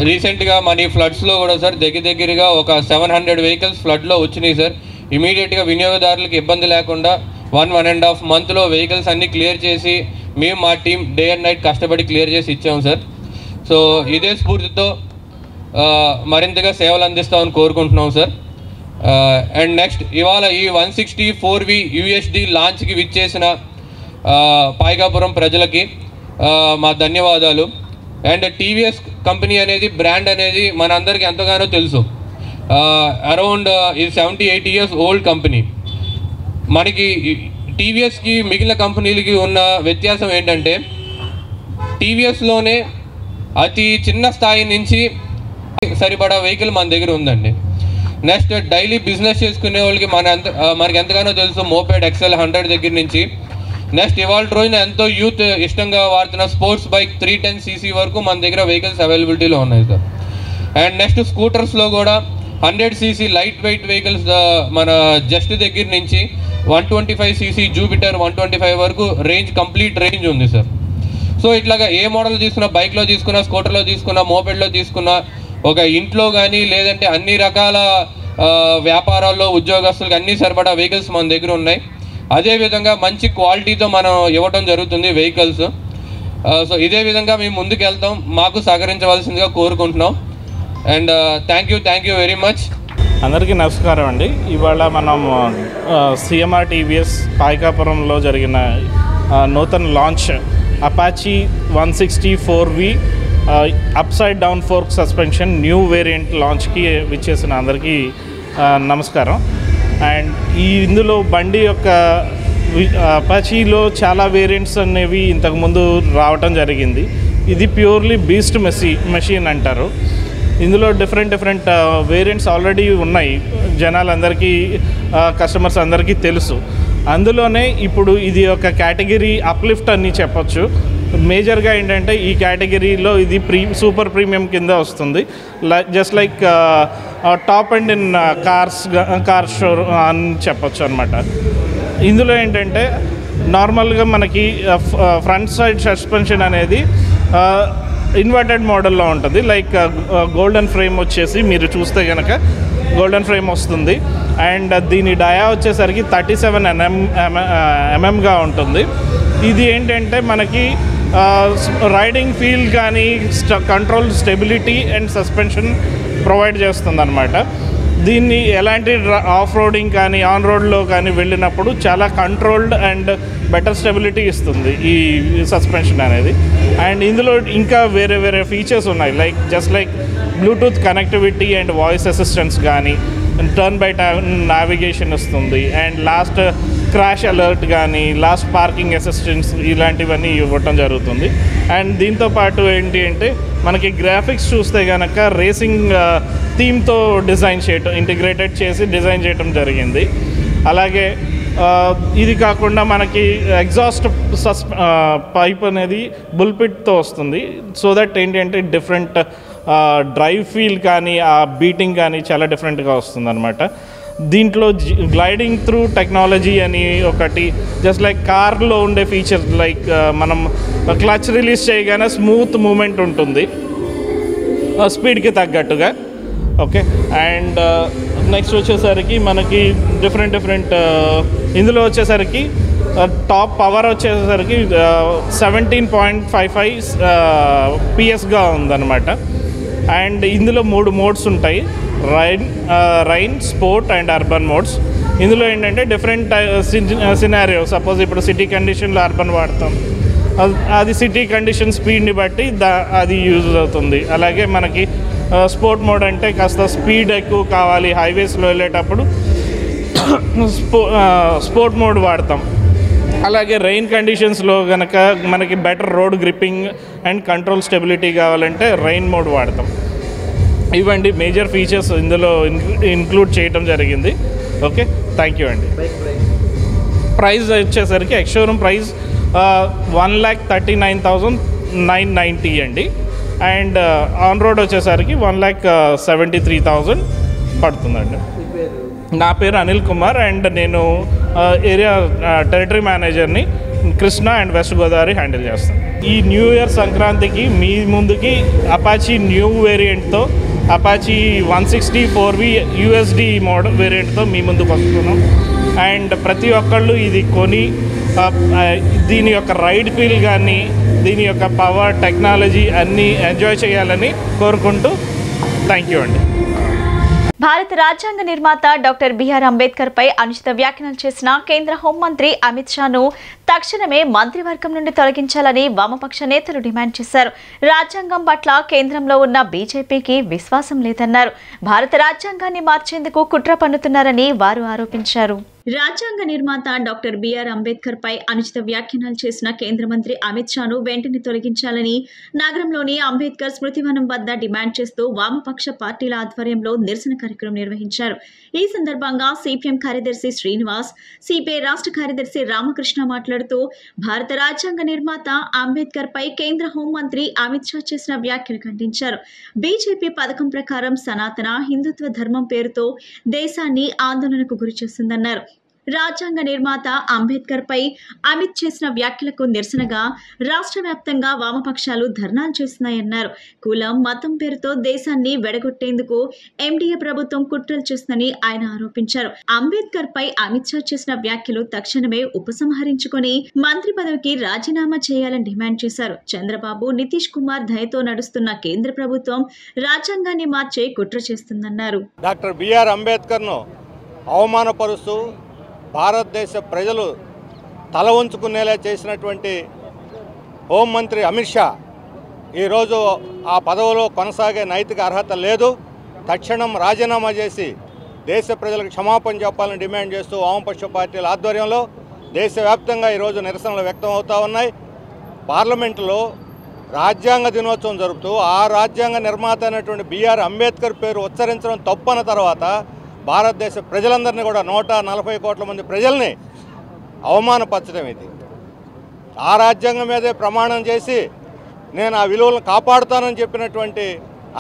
రీసెంట్గా మన ఈ ఫ్లడ్స్లో కూడా సార్ దగ్గరగా ఒక 700 వెహికల్స్ ఫ్లడ్లో వచ్చినాయి సార్. ఇమీడియట్గా వినియోగదారులకు ఇబ్బంది లేకుండా 1.5 monthలో వెహికల్స్ అన్నీ క్లియర్ చేసి మేము మా టీం డే అండ్ నైట్ కష్టపడి క్లియర్ చేసి ఇచ్చాము సార్. సో ఇదే స్ఫూర్తితో మరింతగా సేవలు అందిస్తామని కోరుకుంటున్నాం సార్. అండ్ నెక్స్ట్ ఇవాళ ఈ 164V యూఎస్డి లాంచ్కి విచ్చేసిన పాయికాపురం ప్రజలకి మా ధన్యవాదాలు. అండ్ టీవీఎస్ కంపెనీ అనేది, బ్రాండ్ అనేది మనందరికీ ఎంతగానో తెలుసు. అరౌండ్ ఇది 70-80 years ఓల్డ్ కంపెనీ. మనకి టీవీఎస్కి మిగిలిన కంపెనీలకి ఉన్న వ్యత్యాసం ఏంటంటే, టీవీఎస్లోనే అతి చిన్న స్థాయి నుంచి సరిపడా వెహికల్ మన దగ్గర ఉందండి. నెక్స్ట్ డైలీ బిజినెస్ చేసుకునే వాళ్ళకి మనకి ఎంతగానో తెలుసు మోపెడ్ XL 100 దగ్గర నుంచి. నెక్స్ట్ ఇవాళ రోజున ఎంతో యూత్ ఇష్టంగా వాడుతున్న స్పోర్ట్స్ బైక్ 310cc వరకు మన దగ్గర వెహికల్స్ అవైలబిలిటీలో ఉన్నాయి సార్. అండ్ నెక్స్ట్ స్కూటర్స్లో కూడా 100cc లైట్ వెయిట్ వెహికల్స్ మన జస్ట్ దగ్గర నుంచి 125cc జూపిటర్ 125 వరకు రేంజ్, కంప్లీట్ రేంజ్ ఉంది సార్. సో ఇట్లాగా ఏ మోడల్ తీసుకున్నా, బైక్లో తీసుకున్నా, స్కూటర్లో తీసుకున్నా, మోపెడ్లో తీసుకున్నా, ఒక ఇంట్లో కానీ లేదంటే అన్ని రకాల వ్యాపారాల్లో ఉద్యోగస్తులకు అన్నీ సరిపడా వెహికల్స్ మన దగ్గర ఉన్నాయి. అదేవిధంగా మంచి క్వాలిటీతో మనం ఇవ్వటం జరుగుతుంది వెహికల్స్. సో ఇదే విధంగా మేము ముందుకు వెళ్తాం, మాకు సహకరించవలసిందిగా కోరుకుంటున్నాం. And thank you very much. అందరికీ నమస్కారం అండి. ఇవాళ మనం సిఎంఆర్ టీవీఎస్ పాయికాపురంలో జరిగిన నూతన launch Apache 164V upside down fork suspension new variant లాంచ్కి విచ్చేసిన అందరికీ నమస్కారం. అండ్ ఇందులో బండి యొక్క అపాచీలో చాలా వేరియంట్స్ అనేవి ఇంతకుముందు రావటం జరిగింది. ఇది ప్యూర్లీ బీస్ట్ మెషిన్ అంటారు. ఇందులో డిఫరెంట్ వేరియంట్స్ ఆల్రెడీ ఉన్నాయి, జనాలందరికీ, కస్టమర్స్ అందరికీ తెలుసు. అందులోనే ఇప్పుడు ఇది ఒక కేటగిరీ అప్లిఫ్ట్ అని చెప్పొచ్చు. మేజర్గా ఏంటంటే ఈ కేటగిరీలో ఇది సూపర్ ప్రీమియం కింద వస్తుంది. Just like top and in car show అని చెప్పొచ్చు అనమాట. ఇందులో ఏంటంటే నార్మల్గా మనకి ఫ్రంట్ సైడ్ సస్పెన్షన్ అనేది ఇన్వర్టెడ్ మోడల్లో ఉంటుంది. లైక్ గోల్డెన్ ఫ్రేమ్ వచ్చేసి మీరు చూస్తే కనుక గోల్డెన్ ఫ్రేమ్ వస్తుంది. అండ్ దీని డయా వచ్చేసరికి 37 mm ఉంటుంది. ఇది ఏంటంటే మనకి రైడింగ్ ఫీల్ కానీ control, stability and suspension provide చేస్తుంది అనమాట. దీన్ని ఎలాంటి ఆఫ్ రోడింగ్ కానీ ఆన్ రోడ్లో కానీ వెళ్ళినప్పుడు చాలా కంట్రోల్డ్ అండ్ బెటర్ స్టెబిలిటీ ఇస్తుంది ఈ సస్పెన్షన్ అనేది. అండ్ ఇందులో ఇంకా వేరే వేరే ఫీచర్స్ ఉన్నాయి, like Bluetooth connectivity and voice assistance కానీ, టర్న్ బై టర్న్ నావిగేషన్ వస్తుంది, అండ్ లాస్ట్ క్రాష్ అలర్ట్ కానీ, లాస్ట్ పార్కింగ్ అసిస్టెన్స్ ఇలాంటివన్నీ ఇవ్వటం జరుగుతుంది. అండ్ దీంతోపాటు ఏంటి అంటే మనకి గ్రాఫిక్స్ చూస్తే కనుక రేసింగ్ థీమ్తో ఇంటిగ్రేటెడ్ చేసి డిజైన్ చేయడం జరిగింది. అలాగే ఇది కాకుండా మనకి ఎగ్జాస్ట్ పైప్ అనేది బుల్పిట్తో వస్తుంది. సో దట్ ఏంటి అంటే డిఫరెంట్ డ్రైవ్ ఫీల్ కానీ ఆ బీటింగ్ కానీ చాలా డిఫరెంట్గా వస్తుంది అనమాట. దీంట్లో గ్లైడింగ్ త్రూ టెక్నాలజీ అని ఒకటి, జస్ట్ లైక్ కార్లో ఉండే ఫీచర్, లైక్ మనం క్లచ్ రిలీజ్ చేయగానే స్మూత్ మూమెంట్ ఉంటుంది స్పీడ్కి తగ్గట్టుగా. ఓకే, అండ్ నెక్స్ట్ వచ్చేసరికి మనకి డిఫరెంట్ ఇందులో వచ్చేసరికి టాప్ పవర్ వచ్చేసరికి 17.55 PS పిఎస్గా ఉందన్నమాట. అండ్ ఇందులో 3 మోడ్స్ ఉంటాయి, rain, sport and urban modes. ఇందులో ఏంటంటే డిఫరెంట్ సినారియో, సపోజ్ ఇప్పుడు సిటీ కండిషన్లో అర్బన్ వాడతాం, అది సిటీ కండిషన్ స్పీడ్ని బట్టి అది యూజ్ అవుతుంది. అలాగే మనకి స్పోర్ట్ మోడ్ అంటే కాస్త స్పీడ్ ఎక్కువ కావాలి హైవేస్లో వెళ్ళేటప్పుడు స్పోర్ట్ మోడ్ వాడతాం. అలాగే రెయిన్ కండిషన్స్లో కనుక మనకి better road gripping and control stability కావాలంటే రెయిన్ మోడ్ వాడతాం. ఇవండి మేజర్ ఫీచర్స్ ఇందులో ఇంక్లూడ్ చేయడం జరిగింది. ఓకే, థ్యాంక్ యూ అండి. ప్రైస్ వచ్చేసరికి ఎక్స్-షోరూమ్ ప్రైస్ 1,39,990 అండి. అండ్ ఆన్ రోడ్ వచ్చేసరికి 1,73,000 పడుతుందండి. నా పేరు అనిల్ కుమార్ అండ్ నేను ఏరియా టెరిటరీ మేనేజర్ని Krishna and west Godavari handle చేస్తాను. ఈ న్యూ ఇయర్ సంక్రాంతికి మీ ముందుకి అపాచీ న్యూ వేరియంట్తో అపాచీ 160 USD మోడల్ వేరియంట్తో మీ ముందుకు వస్తున్నాం. అండ్ ప్రతి ఒక్కళ్ళు ఇది కొని దీని యొక్క రైడ్ ఫీల్ కానీ దీని యొక్క పవర్, టెక్నాలజీ అన్నీ ఎంజాయ్ చేయాలని కోరుకుంటూ థ్యాంక్ యూ అండి. భారత రాజ్యాంగ నిర్మాత డాక్టర్ బిఆర్ అంబేద్కర్ పై అనుచిత వ్యాఖ్యలు చేసిన కేంద్ర హోంమంత్రి అమిత్ షాను తక్షణమే మంత్రివర్గం నుండి తొలగించాలని వామపక్ష నేతలు డిమాండ్ చేశారు. రాజ్యాంగం పట్ల కేంద్రంలో ఉన్న బీజేపీకి విశ్వాసం లేదన్నారు. భారత రాజ్యాంగాన్ని మార్చేందుకు కుట్ర పన్నుతున్నారని వారు ఆరోపించారు. రాజ్యాంగ నిర్మాత డాక్టర్ బిఆర్ అంబేద్కర్ పై అనుచిత వ్యాఖ్యానాలు చేసిన కేంద్ర మంత్రి అమిత్ షాను వెంటనే తొలగించాలని నగరంలోని అంబేద్కర్ స్మృతివనం వద్ద డిమాండ్ చేస్తూ వామపక్ష పార్టీల ఆధ్వర్యంలో నిరసన కార్యక్రమం నిర్వహించారు. ఈ సందర్భంగా సిపిఎం కార్యదర్శి శ్రీనివాస్, సిపిఐ రాష్ట్ర కార్యదర్శి రామకృష్ణ మాట్లాడుతూ భారత రాజ్యాంగ నిర్మాత అంబేద్కర్ పై కేంద్ర హోంమంత్రి అమిత్ షా చేసిన వ్యాఖ్యలు ఖండించారు. బీజేపీ పథకం ప్రకారం సనాతన హిందుత్వ ధర్మం పేరుతో దేశాన్ని ఆందోళనకు గురిచేస్తుందన్నారు. రాజ్యాంగ నిర్మాత అంబేద్కర్ పై అమిత్ చేసిన వ్యాఖ్యలకు నిరసనగా రాష్ట్ర వ్యాప్తంగా వామపక్షాలు ధర్నాలు చేస్తున్నాయన్నారు. కులం, మతం పేరుతో దేశాన్ని వెడగొట్టేందుకు ఎన్డీఏ ప్రభుత్వం కుట్రలు చేస్తుందని ఆయన ఆరోపించారు. అంబేద్కర్ పై అమిత్ షా చేసిన వ్యాఖ్యలు తక్షణమే ఉపసంహరించుకొని మంత్రి పదవికి రాజీనామా చేయాలని డిమాండ్ చేశారు. చంద్రబాబు, నితీష్ కుమార్ దయతో నడుస్తున్న కేంద్ర ప్రభుత్వం రాజ్యాంగాన్ని మార్చే కుట్ర చేస్తుందన్నారు. డాక్టర్ బిఆర్ అంబేద్కర్ను అవమానపరుస్తూ భారతదేశ ప్రజలు తల ఉంచుకునేలా చేసినటువంటి హోంమంత్రి అమిత్ షా ఈరోజు ఆ పదవిలో కొనసాగే నైతిక అర్హత లేదు. తక్షణం రాజీనామా చేసి దేశ ప్రజలకు క్షమాపణ చెప్పాలని డిమాండ్ చేస్తూ వామపక్ష పార్టీల ఆధ్వర్యంలో దేశవ్యాప్తంగా ఈరోజు నిరసనలు వ్యక్తం అవుతూ ఉన్నాయి. పార్లమెంటులో రాజ్యాంగ దినోత్సవం జరుపుతూ ఆ రాజ్యాంగ నిర్మాత అయినటువంటి బిఆర్ అంబేద్కర్ పేరు ఉచ్చరించడం తప్పన్న తర్వాత భారతదేశ ప్రజలందరినీ కూడా 140 కోట్ల మంది ప్రజల్ని అవమానపరచడం ఇది. ఆ రాజ్యాంగం మీదే ప్రమాణం చేసి నేను ఆ విలువలను కాపాడుతానని చెప్పినటువంటి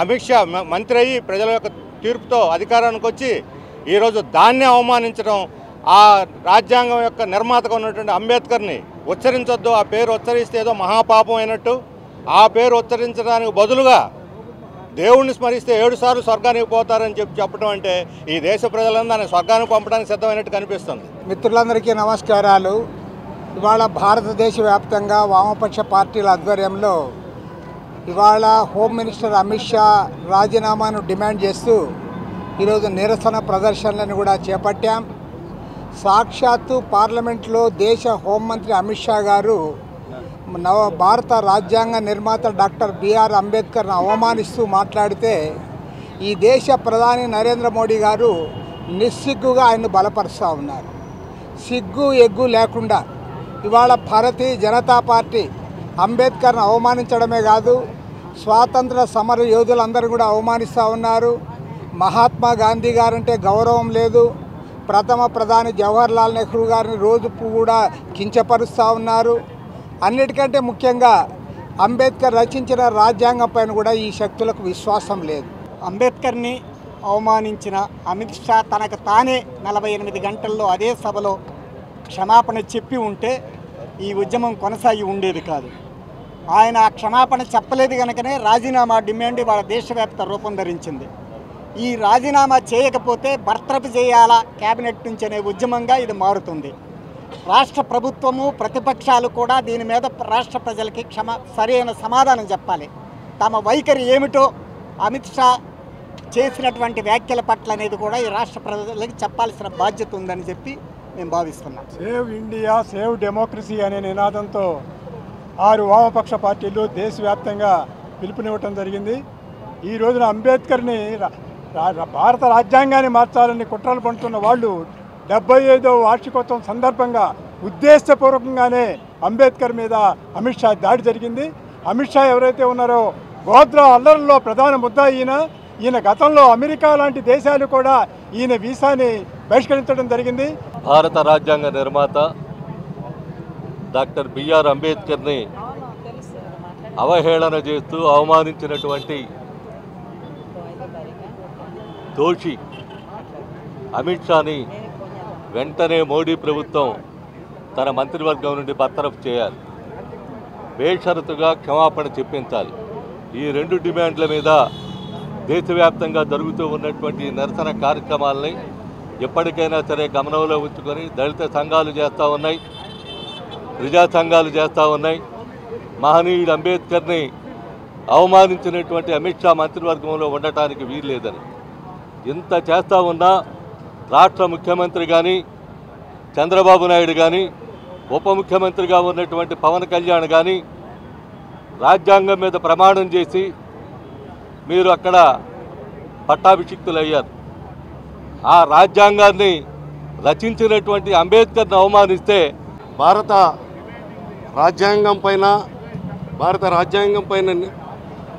అమిత్ షా మంత్రి అయ్యి ప్రజల యొక్క తీర్పుతో అధికారానికి వచ్చి ఈరోజు దాన్ని అవమానించడం, ఆ రాజ్యాంగం యొక్క నిర్మాతగా ఉన్నటువంటి అంబేద్కర్ని ఉచ్చరించొద్దు, ఆ పేరు ఉచ్చరిస్తే ఏదో మహాపాపం అయినట్టు, ఆ పేరు ఉచ్చరించడానికి బదులుగా దేవుణ్ణి స్మరిస్తే 7 సార్లు స్వర్గానికి పోతారని చెప్పడం అంటే ఈ దేశ ప్రజలందరూ దాన్ని స్వర్గానికి పంపడానికి సిద్ధమైనట్టు కనిపిస్తుంది. మిత్రులందరికీ నమస్కారాలు. ఇవాళ భారతదేశ వ్యాప్తంగా వామపక్ష పార్టీల ఆధ్వర్యంలో ఇవాళ హోమ్ మినిస్టర్ అమిత్ షా రాజీనామాను డిమాండ్ చేస్తూ ఈరోజు నిరసన ప్రదర్శనలను కూడా చేపట్టాం. సాక్షాత్తు పార్లమెంట్లో దేశ హోంమంత్రి అమిత్ షా గారు భారత రాజ్యాంగ నిర్మాత డాక్టర్ బిఆర్ అంబేద్కర్ను అవమానిస్తూ మాట్లాడితే ఈ దేశ ప్రధాని నరేంద్ర మోడీ గారు నిస్సిగ్గుగా ఆయన్ను బలపరుస్తూ ఉన్నారు. సిగ్గు ఎగ్గు లేకుండా ఇవాళ భారతీయ జనతా పార్టీ అంబేద్కర్ను అవమానించడమే కాదు, స్వాతంత్ర సమర యోధులందరూ కూడా అవమానిస్తూ ఉన్నారు. మహాత్మా గాంధీ గారంటే గౌరవం లేదు. ప్రథమ ప్రధాని జవహర్లాల్ నెహ్రూ గారిని రోజు కూడా కించపరుస్తూ ఉన్నారు. అన్నిటికంటే ముఖ్యంగా అంబేద్కర్ రచించిన రాజ్యాంగం పైన కూడా ఈ శక్తులకు విశ్వాసం లేదు. అంబేద్కర్ని అవమానించిన అమిత్ షా తనకు తానే 48 గంటల్లో అదే సభలో క్షమాపణ చెప్పి ఉంటే ఈ ఉద్యమం కొనసాగి ఉండేది కాదు. ఆయన ఆ క్షమాపణ చెప్పలేదు కనుకనే రాజీనామా డిమాండ్ వాళ్ళ దేశవ్యాప్త రూపం ధరించింది. ఈ రాజీనామా చేయకపోతే బర్తరఫ్ చేయాలా క్యాబినెట్ నుంచి అనే ఉద్యమంగా ఇది మారుతుంది. రాష్ట్ర ప్రభుత్వము ప్రతిపక్షాలు కూడా దీని మీద రాష్ట్ర ప్రజలకి సరైన సమాధానం చెప్పాలి. తమ వైఖరి ఏమిటో అమిత్ షా చేసినటువంటి వ్యాఖ్యల పట్ల అనేది కూడా ఈ రాష్ట్ర ప్రజలకి చెప్పాల్సిన బాధ్యత ఉందని చెప్పి నేను భావిస్తున్నాను. సేవ్ ఇండియా సేవ్ డెమోక్రసీ అనే నినాదంతో 6 వామపక్ష పార్టీలు దేశవ్యాప్తంగా పిలుపునివ్వటం జరిగింది. ఈ రోజున అంబేద్కర్ని భారత రాజ్యాంగాన్ని మార్చాలని కుట్రలు పండుతున్న వాళ్ళు 75వ వార్షికోత్సవం సందర్భంగా ఉద్దేశపూర్వకంగానే అంబేద్కర్ మీద అమిత్ షా దాడి జరిగింది. అమిత్ షా ఎవరైతే ఉన్నారో గోద్రా అల్లర్లలో ప్రధాన ముద్ద ఈయన గతంలో అమెరికా లాంటి దేశాలు కూడా ఈయన వీసాని బహిష్కరించడం జరిగింది. భారత రాజ్యాంగ నిర్మాత డాక్టర్ బిఆర్ అంబేద్కర్ని అవహేళన చేస్తూ అవమానించినటువంటి దోషి అమిత్ షాని వెంటనే మోడీ ప్రభుత్వం తన మంత్రివర్గం నుండి బర్తరఫ్ చేయాలి, బేషరతుగా క్షమాపణ చెప్పించాలి. ఈ 2 డిమాండ్ల మీద దేశవ్యాప్తంగా జరుగుతూ ఉన్నటువంటి నిరసన కార్యక్రమాలని ఎప్పటికైనా సరే గమనంలో ఉంచుకొని దళిత సంఘాలు చేస్తూ ఉన్నాయి, ప్రజా సంఘాలు చేస్తూ ఉన్నాయి. మహనీయుడు అంబేద్కర్ని అవమానించినటువంటి అమిత్ షా మంత్రివర్గంలో ఉండటానికి వీల్లేదని ఇంత చేస్తూ ఉన్నా రాష్ట్ర ముఖ్యమంత్రి కానీ చంద్రబాబు నాయుడు కానీ ఉప ముఖ్యమంత్రిగా ఉన్నటువంటి పవన్ కళ్యాణ్ కానీ రాజ్యాంగం మీద ప్రమాణం చేసి మీరు అక్కడ పట్టాభిషిక్తులయ్యారు. ఆ రాజ్యాంగాన్ని రచించినటువంటి అంబేద్కర్ని అవమానిస్తే భారత రాజ్యాంగం పైన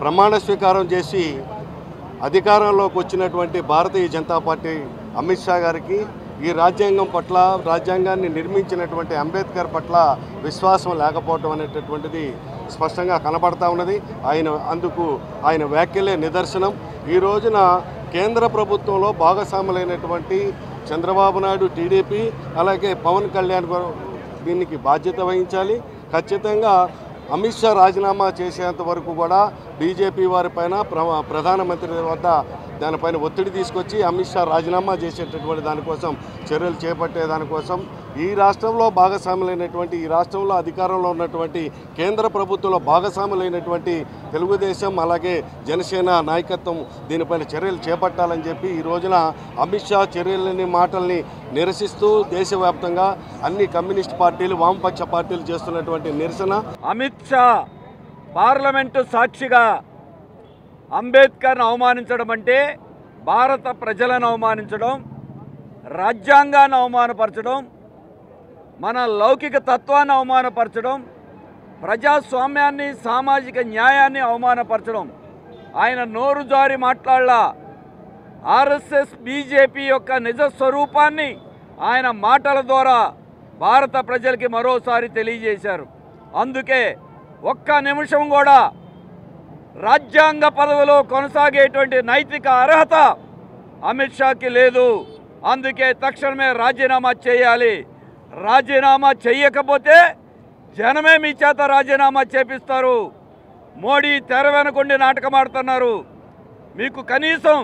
ప్రమాణ స్వీకారం చేసి అధికారంలోకి వచ్చినటువంటి భారతీయ జనతా పార్టీ అమిత్ షా గారికి ఈ రాజ్యాంగాన్ని నిర్మించినటువంటి అంబేద్కర్ పట్ల విశ్వాసం లేకపోవటం అనేటటువంటిది స్పష్టంగా కనబడతా ఉన్నది. ఆయన వ్యాఖ్యలే నిదర్శనం. ఈ రోజున కేంద్ర ప్రభుత్వంలో భాగస్వాములైనటువంటి చంద్రబాబు నాయుడు టీడీపీ అలాగే పవన్ కళ్యాణ్ దీనికి బాధ్యత వహించాలి. ఖచ్చితంగా అమిత్ షా రాజీనామా చేసేంత వరకు కూడా బీజేపీ వారిపైన ప్రధానమంత్రి వద్ద దానిపైన ఒత్తిడి తీసుకొచ్చి అమిత్ షా రాజీనామా చేసేటటువంటి దానికోసం చర్యలు చేపట్టే దానికోసం ఈ రాష్ట్రంలో భాగస్వాములైనటువంటి ఈ రాష్ట్రంలో అధికారంలో ఉన్నటువంటి కేంద్ర ప్రభుత్వంలో భాగస్వాములైనటువంటి తెలుగుదేశం అలాగే జనసేన నాయకత్వం దీనిపైన చర్యలు చేపట్టాలని చెప్పి ఈ రోజున అమిత్ షా చర్యలని మాటల్ని నిరసిస్తూ దేశవ్యాప్తంగా అన్ని కమ్యూనిస్ట్ పార్టీలు వామపక్ష పార్టీలు చేస్తున్నటువంటి నిరసన. అమిత్ షా పార్లమెంటు సాక్షిగా అంబేద్కర్ను అవమానించడం అంటే భారత ప్రజలను అవమానించడం, రాజ్యాంగాన్ని అవమానపరచడం, మన లౌకిక తత్వాన్ని అవమానపరచడం, ప్రజాస్వామ్యాన్ని సామాజిక న్యాయాన్ని అవమానపరచడం. ఆయన నోరు జారి మాట్లాడలా. ఆర్ఎస్ఎస్ బీజేపీ యొక్క నిజ స్వరూపాన్ని ఆయన మాటల ద్వారా భారత ప్రజలకి మరోసారి తెలియజేశారు. అందుకే ఒక్క నిమిషం కూడా రాజ్యాంగ పదవిలో కొనసాగేటువంటి నైతిక అర్హత అమిత్ షాకి లేదు. అందుకే తక్షణమే రాజీనామా చేయాలి. రాజీనామా చేయకపోతే జనమే మీ చేత రాజీనామా చేపిస్తారు. మోడీ తెర వెనుకుండి నాటకం ఆడుతున్నారు. మీకు కనీసం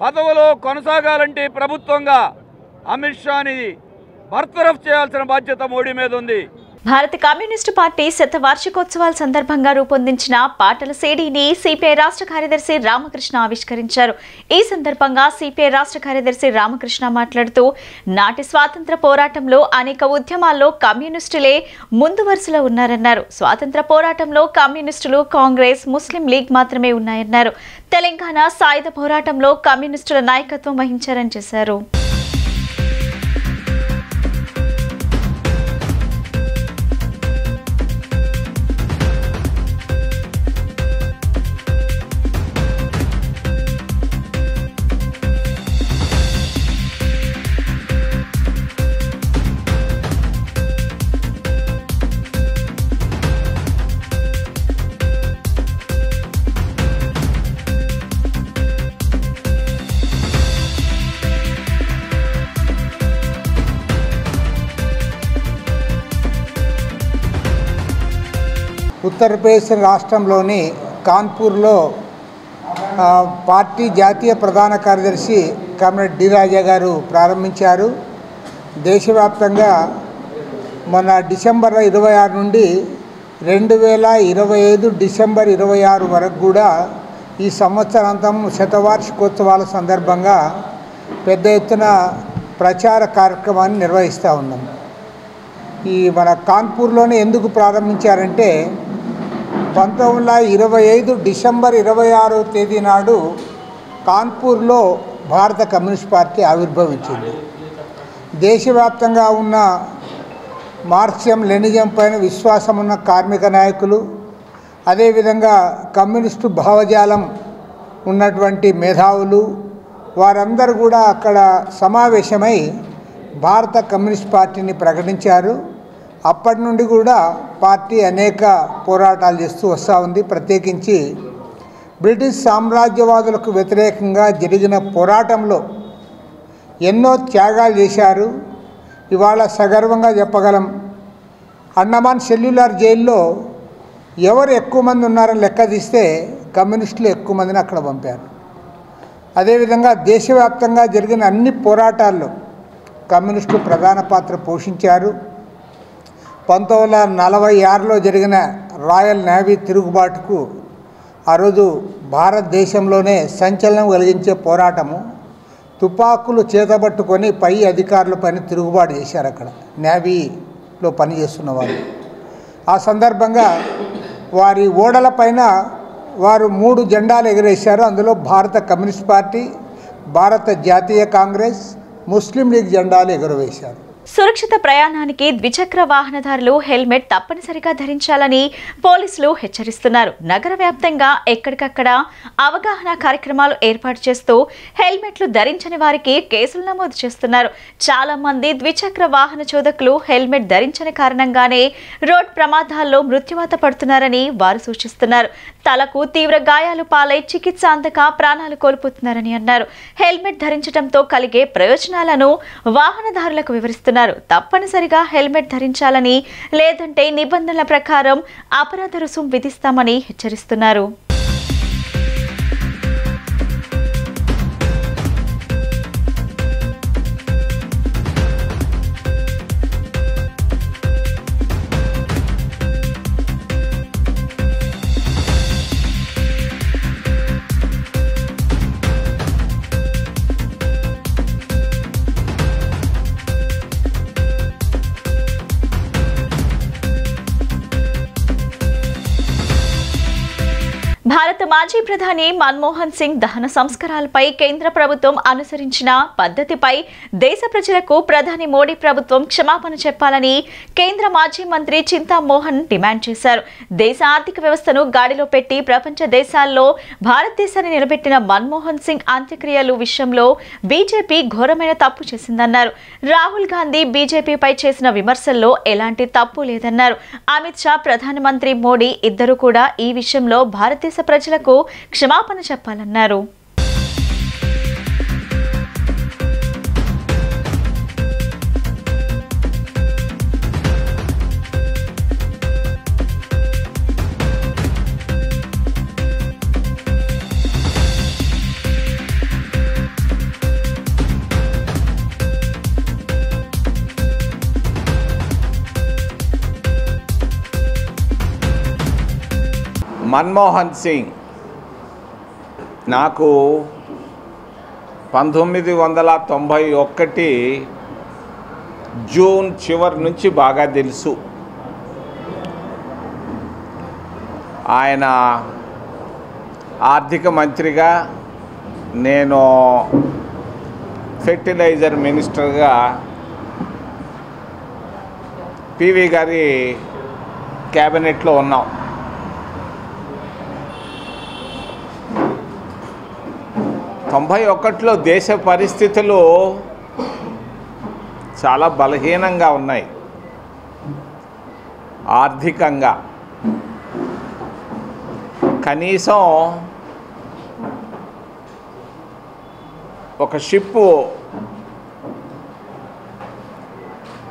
పదవిలో కొనసాగాలంటే ప్రభుత్వంగా అమిత్ షాని బర్తరఫ్ చేయాల్సిన బాధ్యత మోడీ మీద ఉంది. భారత కమ్యూనిస్టు పార్టీ శతవార్షికోత్సవాల సందర్భంగా రూపొందించిన పాటల సీడీని సిపిఐ రాష్ట్ర కార్యదర్శి రామకృష్ణ ఆవిష్కరించారు. ఈ సందర్భంగా సిపిఐ రాష్ట్ర కార్యదర్శి రామకృష్ణ మాట్లాడుతూ నాటి స్వాతంత్ర పోరాటంలో అనేక ఉద్యమాల్లో కమ్యూనిస్టులే ముందు వరుసలో ఉన్నారన్నారు. స్వాతంత్ర పోరాటంలో కమ్యూనిస్టులు, కాంగ్రెస్, ముస్లిం లీగ్ మాత్రమే ఉన్నాయన్నారు. తెలంగాణ సాయుధ పోరాటంలో కమ్యూనిస్టుల నాయకత్వం వహించారని చేశారు. ఉత్తరప్రదేశ్ రాష్ట్రంలోని కాన్పూర్లో పార్టీ జాతీయ ప్రధాన కార్యదర్శి కామ్రేడ్ డి రాజా గారు ప్రారంభించారు. దేశవ్యాప్తంగా మన డిసెంబర్ 26 నుండి 2025 డిసెంబర్ 26 వరకు కూడా ఈ సంవత్సరాంతం శతవార్షికోత్సవాల సందర్భంగా పెద్ద ఎత్తున ప్రచార కార్యక్రమాన్ని నిర్వహిస్తూ ఉన్నాం. ఈ మన కాన్పూర్లోనే ఎందుకు ప్రారంభించారంటే 1925 డిసెంబర్ 26వ తేదీ నాడు కాన్పూర్లో భారత కమ్యూనిస్ట్ పార్టీ ఆవిర్భవించింది. దేశవ్యాప్తంగా ఉన్న మార్క్సిజం లెనిజం పైన విశ్వాసం ఉన్న కార్మిక నాయకులు, అదేవిధంగా కమ్యూనిస్టు భావజాలం ఉన్నటువంటి మేధావులు వారందరూ కూడా అక్కడ సమావేశమై భారత కమ్యూనిస్ట్ పార్టీని ప్రకటించారు. అప్పటి నుండి కూడా పార్టీ అనేక పోరాటాలు చేస్తూ వస్తూ ఉంది. ప్రత్యేకించి బ్రిటిష్ సామ్రాజ్యవాదులకు వ్యతిరేకంగా జరిగిన పోరాటంలో ఎన్నో త్యాగాలు చేశారు. ఇవాళ సగర్వంగా చెప్పగలం, అండమాన్ సెల్యులార్ జైల్లో ఎవరు ఎక్కువ మంది ఉన్నారని లెక్క తీస్తే కమ్యూనిస్టులు ఎక్కువ మందిని అక్కడ పంపారు. అదేవిధంగా దేశవ్యాప్తంగా జరిగిన అన్ని పోరాటాల్లో కమ్యూనిస్టులు ప్రధాన పాత్ర పోషించారు. 1946లో జరిగిన రాయల్ నేవీ తిరుగుబాటుకు ఆ రోజు భారతదేశంలోనే సంచలనం కలిగించే పోరాటము. తుపాకులు చేతబట్టుకొని పై అధికారులపైన తిరుగుబాటు చేశారు అక్కడ నేవీలో పనిచేస్తున్న వాళ్ళు. ఆ సందర్భంగా వారి ఓడలపైన వారు 3 జెండాలు ఎగరేశారు. అందులో భారత కమ్యూనిస్ట్ పార్టీ, భారత జాతీయ కాంగ్రెస్, ముస్లిం లీగ్ జెండాలు ఎగురవేశారు. సురక్షిత ప్రయాణానికి ద్విచక్ర వాహనదారులు హెల్మెట్ తప్పనిసరిగా ధరించాలని పోలీసులు హెచ్చరిస్తున్నారు. నగర వ్యాప్తంగా ఎక్కడికక్కడ అవగాహన కార్యక్రమాలు ఏర్పాటు చేస్తూ హెల్మెట్లు ధరించని వారికి కేసులు నమోదు చేస్తున్నారు. చాలా మంది ద్విచక్ర వాహన చోదకులు హెల్మెట్ ధరించని కారణంగానే రోడ్ ప్రమాదాల్లో మృత్యువాత పడుతున్నారని వారు సూచిస్తున్నారు. తలకు తీవ్ర గాయాలు పాలై చికిత్స అందక ప్రాణాలు కోల్పోతున్నారని అన్నారు. హెల్మెట్ ధరించడంతో కలిగే ప్రయోజనాలను వాహనదారులకు వివరిస్తున్నారు. తప్పనిసరిగా హెల్మెట్ ధరించాలని, లేదంటే నిబంధనల ప్రకారం అపరాధ రుసుం విధిస్తామని హెచ్చరిస్తున్నారు. భారత మాజీ ప్రధాని మన్మోహన్ సింగ్ దహన సంస్కారాలపై కేంద్ర ప్రభుత్వం అనుసరించిన పద్ధతిపై దేశ ప్రజలకు ప్రధాని మోడీ ప్రభుత్వం క్షమాపణ చెప్పాలని కేంద్ర మాజీ మంత్రి చింతా మోహన్ డిమాండ్ చేశారు. దేశ ఆర్థిక వ్యవస్థను గాడిలో పెట్టి ప్రపంచ దేశాల్లో భారతదేశాన్ని నిలబెట్టిన మన్మోహన్ సింగ్ అంత్యక్రియలు విషయంలో బీజేపీ ఘోరమైన తప్పు చేసిందన్నారు. రాహుల్ గాంధీ బీజేపీపై చేసిన విమర్శల్లో ఎలాంటి తప్పు లేదన్నారు. అమిత్ షా, ప్రధానమంత్రి మోడీ ఇద్దరు కూడా ఈ విషయంలో భారతదేశ ప్రజలకు క్షమాపణ చెప్పాలన్నారు. మన్మోహన్ సింగ్ నాకు 1991 జూన్ చివరి నుంచి బాగా తెలుసు. ఆయన ఆర్థిక మంత్రిగా, నేను ఫెర్టిలైజర్ మినిస్టర్గా పివి గారి క్యాబినెట్లో ఉన్నాం. '91లో దేశ పరిస్థితులు చాలా బలహీనంగా ఉన్నాయి. ఆర్థికంగా కనీసం ఒక షిప్పు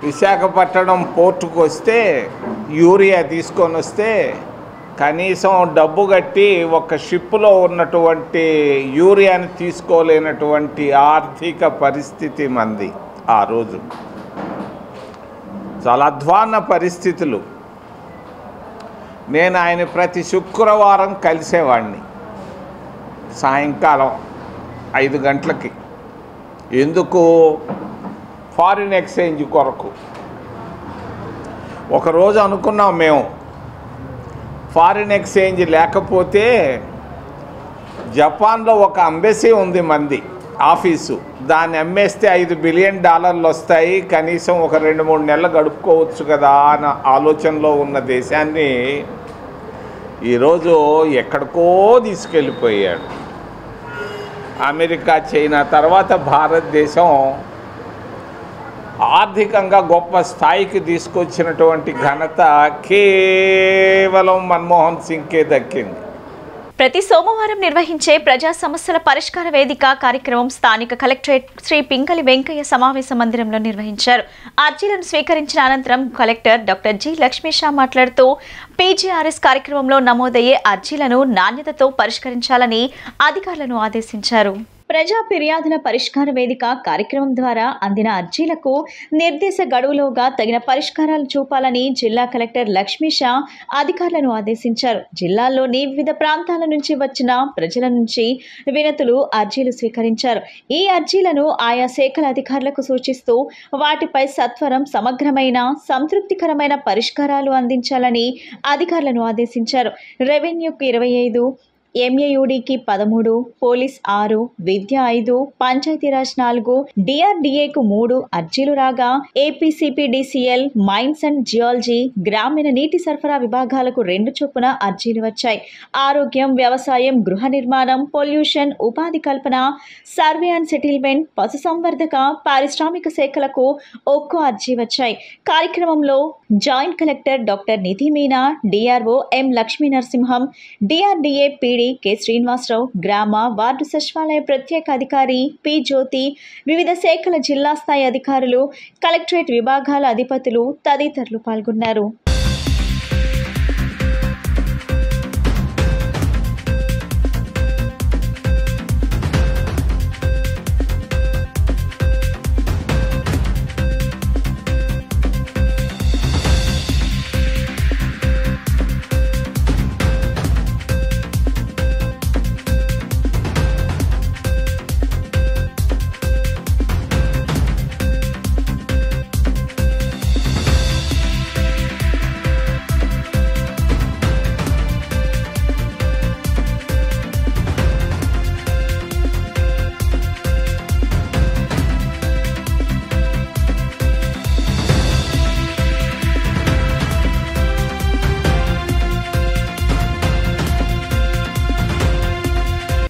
విశాఖపట్నం పోర్టుకు వస్తే, యూరియా తీసుకొని వస్తే కనీసం డబ్బు కట్టి ఒక షిప్పులో ఉన్నటువంటి యూరియాని తీసుకోలేనటువంటి ఆర్థిక పరిస్థితి మంది. ఆ రోజు చాలా అధ్వాన్న పరిస్థితులు. నేను ఆయన ప్రతి శుక్రవారం కలిసేవాడిని సాయంకాలం 5 గంటలకి. ఎందుకు? ఫారిన్ ఎక్స్చేంజ్ కొరకు. ఒకరోజు అనుకున్నాం మేము, ఫారిన్ ఎక్స్చేంజ్ లేకపోతే జపాన్లో ఒక ఎంబసీ ఉంది మంది ఆఫీసు, దాన్ని అమ్మేస్తే $5 బిలియన్ వస్తాయి, కనీసం ఒక 2-3 నెలలు గడుపుకోవచ్చు కదా అన్న ఆలోచనలో ఉన్న దేశాన్ని ఈరోజు ఎక్కడికో తీసుకెళ్ళిపోయాడు. అమెరికా, చైనా తర్వాత భారతదేశం ఆర్థికంగా గొప్ప స్థాయికి తీసుకొచ్చినటువంటి ఘనత కేవలం మన్మోహన్ సింగ్కే దక్కింది. ప్రతి సోమవారం నిర్వహించే ప్రజా సమస్యల పరిష్కార వేదిక కార్యక్రమం స్థానిక కలెక్టరేట్ శ్రీ పింగళి వెంకయ్య సమావేశ మందిరంలో నిర్వహించారు. అర్జీలను స్వీకరించిన అనంతరం కలెక్టర్ డాక్టర్ జి లక్ష్మీషా మాట్లాడుతూ పీజీఆర్ఎస్ కార్యక్రమంలో నమోదయ్యే అర్జీలను నాణ్యతతో పరిష్కరించాలని అధికారులను ఆదేశించారు. ప్రజా ఫిర్యాదుల పరిష్కార వేదిక కార్యక్రమం ద్వారా అందిన అర్జీలకు నిర్దేశ గడువులోగా తగిన పరిష్కారాలు చూపాలని జిల్లా కలెక్టర్ లక్ష్మీషా అధికారులను ఆదేశించారు. జిల్లాలోని వివిధ ప్రాంతాల నుంచి వచ్చిన ప్రజల నుంచి వినతులు, అర్జీలు స్వీకరించారు. ఈ అర్జీలను ఆయా శాఖల అధికారులకు సూచిస్తూ వాటిపై సత్వరం సమగ్రమైన సంతృప్తికరమైన పరిష్కారాలు అందించాలని అధికారులను ఆదేశించారు. రెవెన్యూకు 25, ఎంఏయుడికి 13, పోలీస్ 6, విద్య 5, పంచాయతీరాజ్ 4, డిఆర్డీఏకు 3 అర్జీలు రాగా ఏపీసీపీడీసీఎల్, మైన్స్ అండ్ జియాలజీ, గ్రామీణ నీటి సరఫరా విభాగాలకు 2 చొప్పున అర్జీలు వచ్చాయి. ఆరోగ్యం, వ్యవసాయం, గృహ నిర్మాణం, పొల్యూషన్, ఉపాధి కల్పన, సర్వే అండ్ సెటిల్మెంట్, పశుసంవర్ధక, పారిశ్రామిక శాఖలకు 1 అర్జీ వచ్చాయి. కార్యక్రమంలో joint collector doctor Nidhi Meena, DRO M Lakshmi Narasimham, DRDA PD K Srinivasa Rao, గ్రామ వార్డు సచివాలయ ప్రత్యేక అధికారి పి జ్యోతి, వివిధ శాఖల జిల్లా స్థాయి అధికారులు, కలెక్టరేట్ విభాగాల అధిపతులు తదితరులు పాల్గొన్నారు.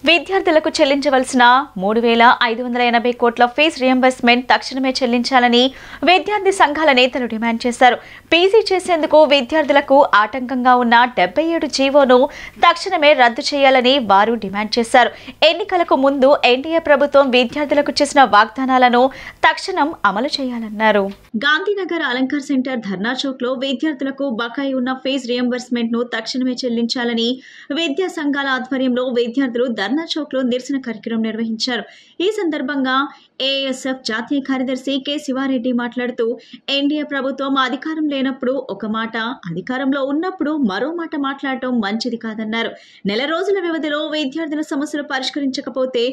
విద్యార్థులకు చెల్లించవలసిన 3,580 కోట్ల ఫీజు రియంబర్స్మెంట్ తక్షణమే చెల్లించాలని విద్యార్థి సంఘాల నేతలు డిమాండ్ చేశారు. పీజీ చేసేందుకు విద్యార్థులకు ఆటంకంగా ఉన్న 77 జీవోను తక్షణమే రద్దు చేయాలని వారు డిమాండ్ చేశారు. ఎన్నికలకు ముందు ఎన్డీఏ ప్రభుత్వం విద్యార్థులకు చేసిన వాగ్దానాలను తక్షణం అమలు చేయాలన్నారు. గాంధీనగర్ అలంకార్ సెంటర్ ధర్నా చౌక్ లో విద్యార్థులకు బకాయి ఉన్న ఫీజు రియంబర్స్మెంట్ ను తక్షణమే చెల్లించాలని విద్యా సంఘాల ఆధ్వర్యంలో విద్యార్థులు ధర్నా ధర్నా చౌక్ లో నిరసన కార్యక్రమం నిర్వహించారు. ఈ సందర్భంగా ఏఎస్ఎఫ్ జాతీయ కార్యదర్శి కె శివారెడ్డి మాట్లాడుతూ ఎన్డీఏ ప్రభుత్వం అధికారం లేనప్పుడు ఒక మాట, అధికారంలో ఉన్నప్పుడు మరో మాట మాట్లాడటం మంచిది కాదన్నారు. నెల రోజుల వ్యవధిలో విద్యార్థుల సమస్యలు పరిష్కరించకపోతే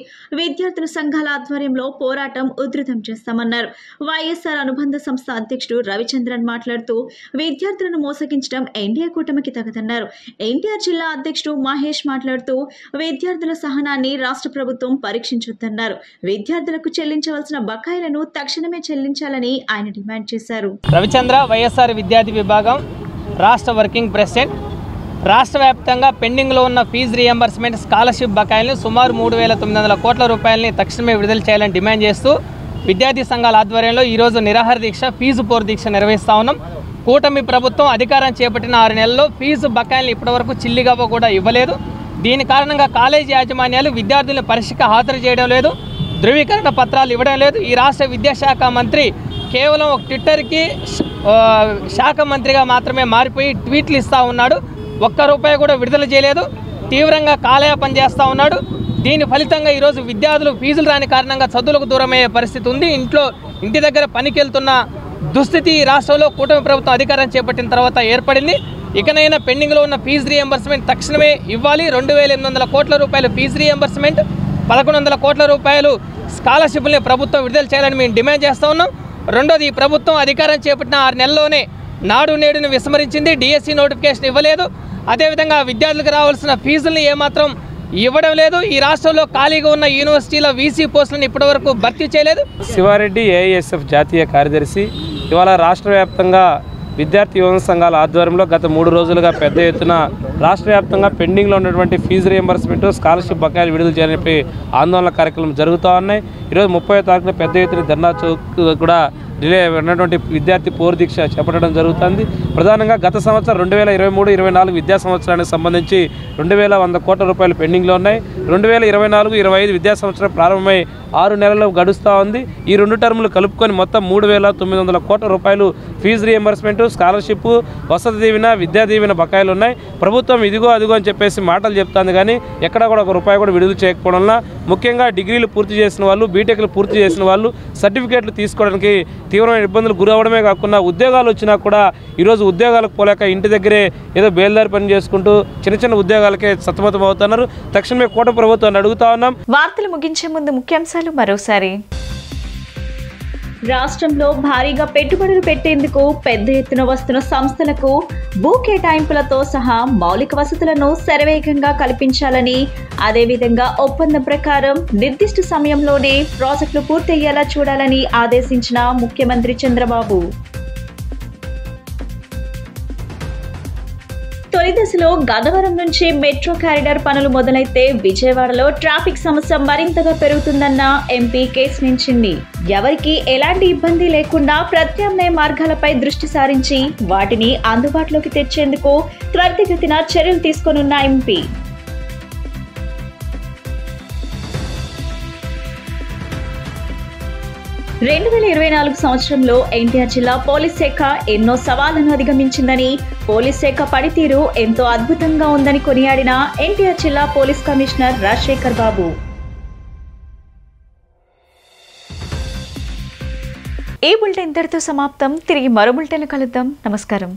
విద్యార్థుల సంఘాల ఆధ్వర్యంలో పోరాటం ఉధృతం చేస్తామన్నారు. వైఎస్ఆర్ అనుబంధ సంస్థ అధ్యక్షుడు రవిచంద్రన్ మాట్లాడుతూ విద్యార్థులను మోసగించడం ఎన్డీఏ కూటమికి తగదన్నారు. ఎన్టీఆర్ జిల్లా అధ్యక్షుడు మహేష్ మాట్లాడుతూ విద్యార్థుల సహనాన్ని రాష్ట్ర ప్రభుత్వం పరీక్షించొద్దన్నారు. విద్యార్థులకు చెల్లించవలసిన బకాయిలను తక్షణమే చెల్లించాలని ఆయన డిమాండ్ చేశారు. రవిచంద్ర, వైఎస్ఆర్ విద్యార్థి విభాగం రాష్ట్ర వర్కింగ్ ప్రెసిడెంట్. రాష్ట్ర వ్యాప్తంగా పెండింగ్లో ఉన్న ఫీజు రియంబర్స్మెంట్, స్కాలర్షిప్ బకాయిలను సుమారు 3,900 కోట్ల రూపాయలని తక్షణమే విడుదల చేయాలని డిమాండ్ చేస్తూ విద్యార్థి సంఘాల ఆధ్వర్యంలో ఈరోజు నిరాహార దీక్ష, ఫీజు పోరు దీక్ష నిర్వహిస్తా ఉన్నాం. కూటమి ప్రభుత్వం అధికారం చేపట్టిన 6 నెలల్లో ఫీజు బకాయిలను ఇప్పటివరకు చిల్లిగవ్వ కూడా ఇవ్వలేదు. దీని కారణంగా కాలేజీ యాజమాన్యాలు విద్యార్థులను పరీక్షకు హాజరు చేయడం లేదు, ధృవీకరణ పత్రాలు ఇవ్వడం లేదు. ఈ రాష్ట్ర విద్యాశాఖ మంత్రి కేవలం ఒక ట్విట్టర్కి శాఖ మంత్రిగా మాత్రమే మారిపోయి ట్వీట్లు ఇస్తూ ఉన్నాడు. ₹1 కూడా విడుదల చేయలేదు. తీవ్రంగా కాలయాపన చేస్తూ ఉన్నాడు. దీని ఫలితంగా ఈరోజు విద్యార్థులు ఫీజులు రాని కారణంగా చదువులకు దూరమయ్యే పరిస్థితి ఉంది. ఇంటి దగ్గర పనికి వెళ్తున్న దుస్థితి ఈ రాష్ట్రంలో కూటమి ప్రభుత్వం అధికారం చేపట్టిన తర్వాత ఏర్పడింది. ఇకనైనా పెండింగ్లో ఉన్న ఫీజు రియంబర్స్మెంట్ తక్షణమే ఇవ్వాలి. 2,800 కోట్ల రూపాయలు ఫీజు రియంబర్స్మెంట్, 1,100 కోట్ల రూపాయలు స్కాలర్షిప్ని ప్రభుత్వం విడుదల చేయాలని మేము డిమాండ్ చేస్తూ ఉన్నాం. రెండోది, ఈ ప్రభుత్వం అధికారం చేపట్టిన 6 నెలల్లోనే నాడు నేడును విస్మరించింది. డిఎస్సి నోటిఫికేషన్ ఇవ్వలేదు. అదేవిధంగా విద్యార్థులకు రావాల్సిన ఫీజులను ఏమాత్రం ఇవ్వడం లేదు. ఈ రాష్ట్రంలో ఖాళీగా ఉన్న యూనివర్సిటీల వీసీ పోస్టులను ఇప్పటివరకు భర్తీ చేయలేదు. శివారెడ్డి, ఏఐఎస్ఎఫ్ జాతీయ కార్యదర్శి. ఇవాళ రాష్ట్ర వ్యాప్తంగా విద్యార్థి యువజన సంఘాల ఆధ్వర్యంలో గత 3 రోజులుగా పెద్ద ఎత్తున రాష్ట్ర వ్యాప్తంగా పెండింగ్లో ఉన్నటువంటి ఫీజు రియంబర్స్మెంట్, స్కాలర్షిప్ బకాయిలు విడుదల చేయాలని చెప్పి ఆందోళన కార్యక్రమం జరుగుతూ ఉన్నాయి. ఈరోజు 30వ తారీఖున పెద్ద ఎత్తున ధర్నా చౌక్ కూడా రిలే ఉన్నటువంటి విద్యార్థి పోరు దీక్ష చేపట్టడం జరుగుతుంది. ప్రధానంగా గత సంవత్సరం 2023-24 విద్యా సంవత్సరానికి సంబంధించి 2,100 కోట్ల రూపాయలు పెండింగ్లో ఉన్నాయి. 2024-25 విద్యా సంవత్సరం ప్రారంభమై 6 నెలలు గడుస్తూ ఉంది. ఈ 2 టర్ములు కలుపుకొని మొత్తం 3,900 కోట్ల రూపాయలు fee reimbursement, scholarship, Vasathi Deevena, Vidya Deevena బకాయిలు ఉన్నాయి. ప్రభుత్వం ఇదిగో అదిగో అని చెప్పేసి మాటలు చెప్తుంది, కానీ ఎక్కడా కూడా ₹1 కూడా విడుదల చేయకపోవడం వల్ల ముఖ్యంగా డిగ్రీలు పూర్తి చేసిన వాళ్ళు, బీటెక్లు పూర్తి చేసిన వాళ్ళు సర్టిఫికేట్లు తీసుకోవడానికి తీవ్రమైన ఇబ్బందులు గురవడమే కాకుండా ఉద్యోగాలు వచ్చినా కూడా ఈరోజు ఉద్యోగాలకు పోలేక ఇంటి దగ్గరే ఏదో బేల్దారి పని చేసుకుంటూ చిన్న చిన్న ఉద్యోగాలకే సతమతం అవుతున్నారు. తక్షణమే కూటమి ప్రభుత్వాన్ని అడుగుతా ఉన్నాం. వార్తలు ముగించే ముందు ముఖ్యాంశాలు మరోసారి. రాష్ట్రంలో భారీగా పెట్టుబడులు పెట్టేందుకు పెద్ద ఎత్తున వస్తున్న సంస్థలకు భూ కేటాయింపులతో సహా మౌలిక వసతులను శరవేగంగా కల్పించాలని, అదేవిధంగా ఒప్పందం ప్రకారం నిర్దిష్ట సమయంలోనే ప్రాజెక్టులు పూర్తయ్యేలా చూడాలని ఆదేశించిన ముఖ్యమంత్రి చంద్రబాబు. తొలి దశలో గన్నవరం నుంచి మెట్రో కారిడార్ పనులు మొదలైతే విజయవాడలో ట్రాఫిక్ సమస్య మరింతగా పెరుగుతుందన్న ఎంపీ కేసునించింది. ఎవరికి ఎలాంటి ఇబ్బంది లేకుండా ప్రత్యామ్నాయ మార్గాలపై దృష్టి సారించి వాటిని అందుబాటులోకి తెచ్చేందుకు త్వరితగతిన చర్యలు తీసుకోనున్న ఎంపీ. సంవత్సరంలో ఎన్టీఆర్ జిల్లా పోలీస్ శాఖ ఎన్నో సవాళ్లను అధిగమించిందని, పోలీస్ శాఖ పనితీరు ఎంతో అద్భుతంగా ఉందని కొనియాడిన ఎన్టీఆర్ జిల్లా పోలీస్ కమిషనర్ రాజశేఖర్ బాబు. ఈ బులెటిన్ ఇంతటితో సమాప్తం. తిరిగి మరో బులెటిన్ కలుద్దాం. నమస్కారం.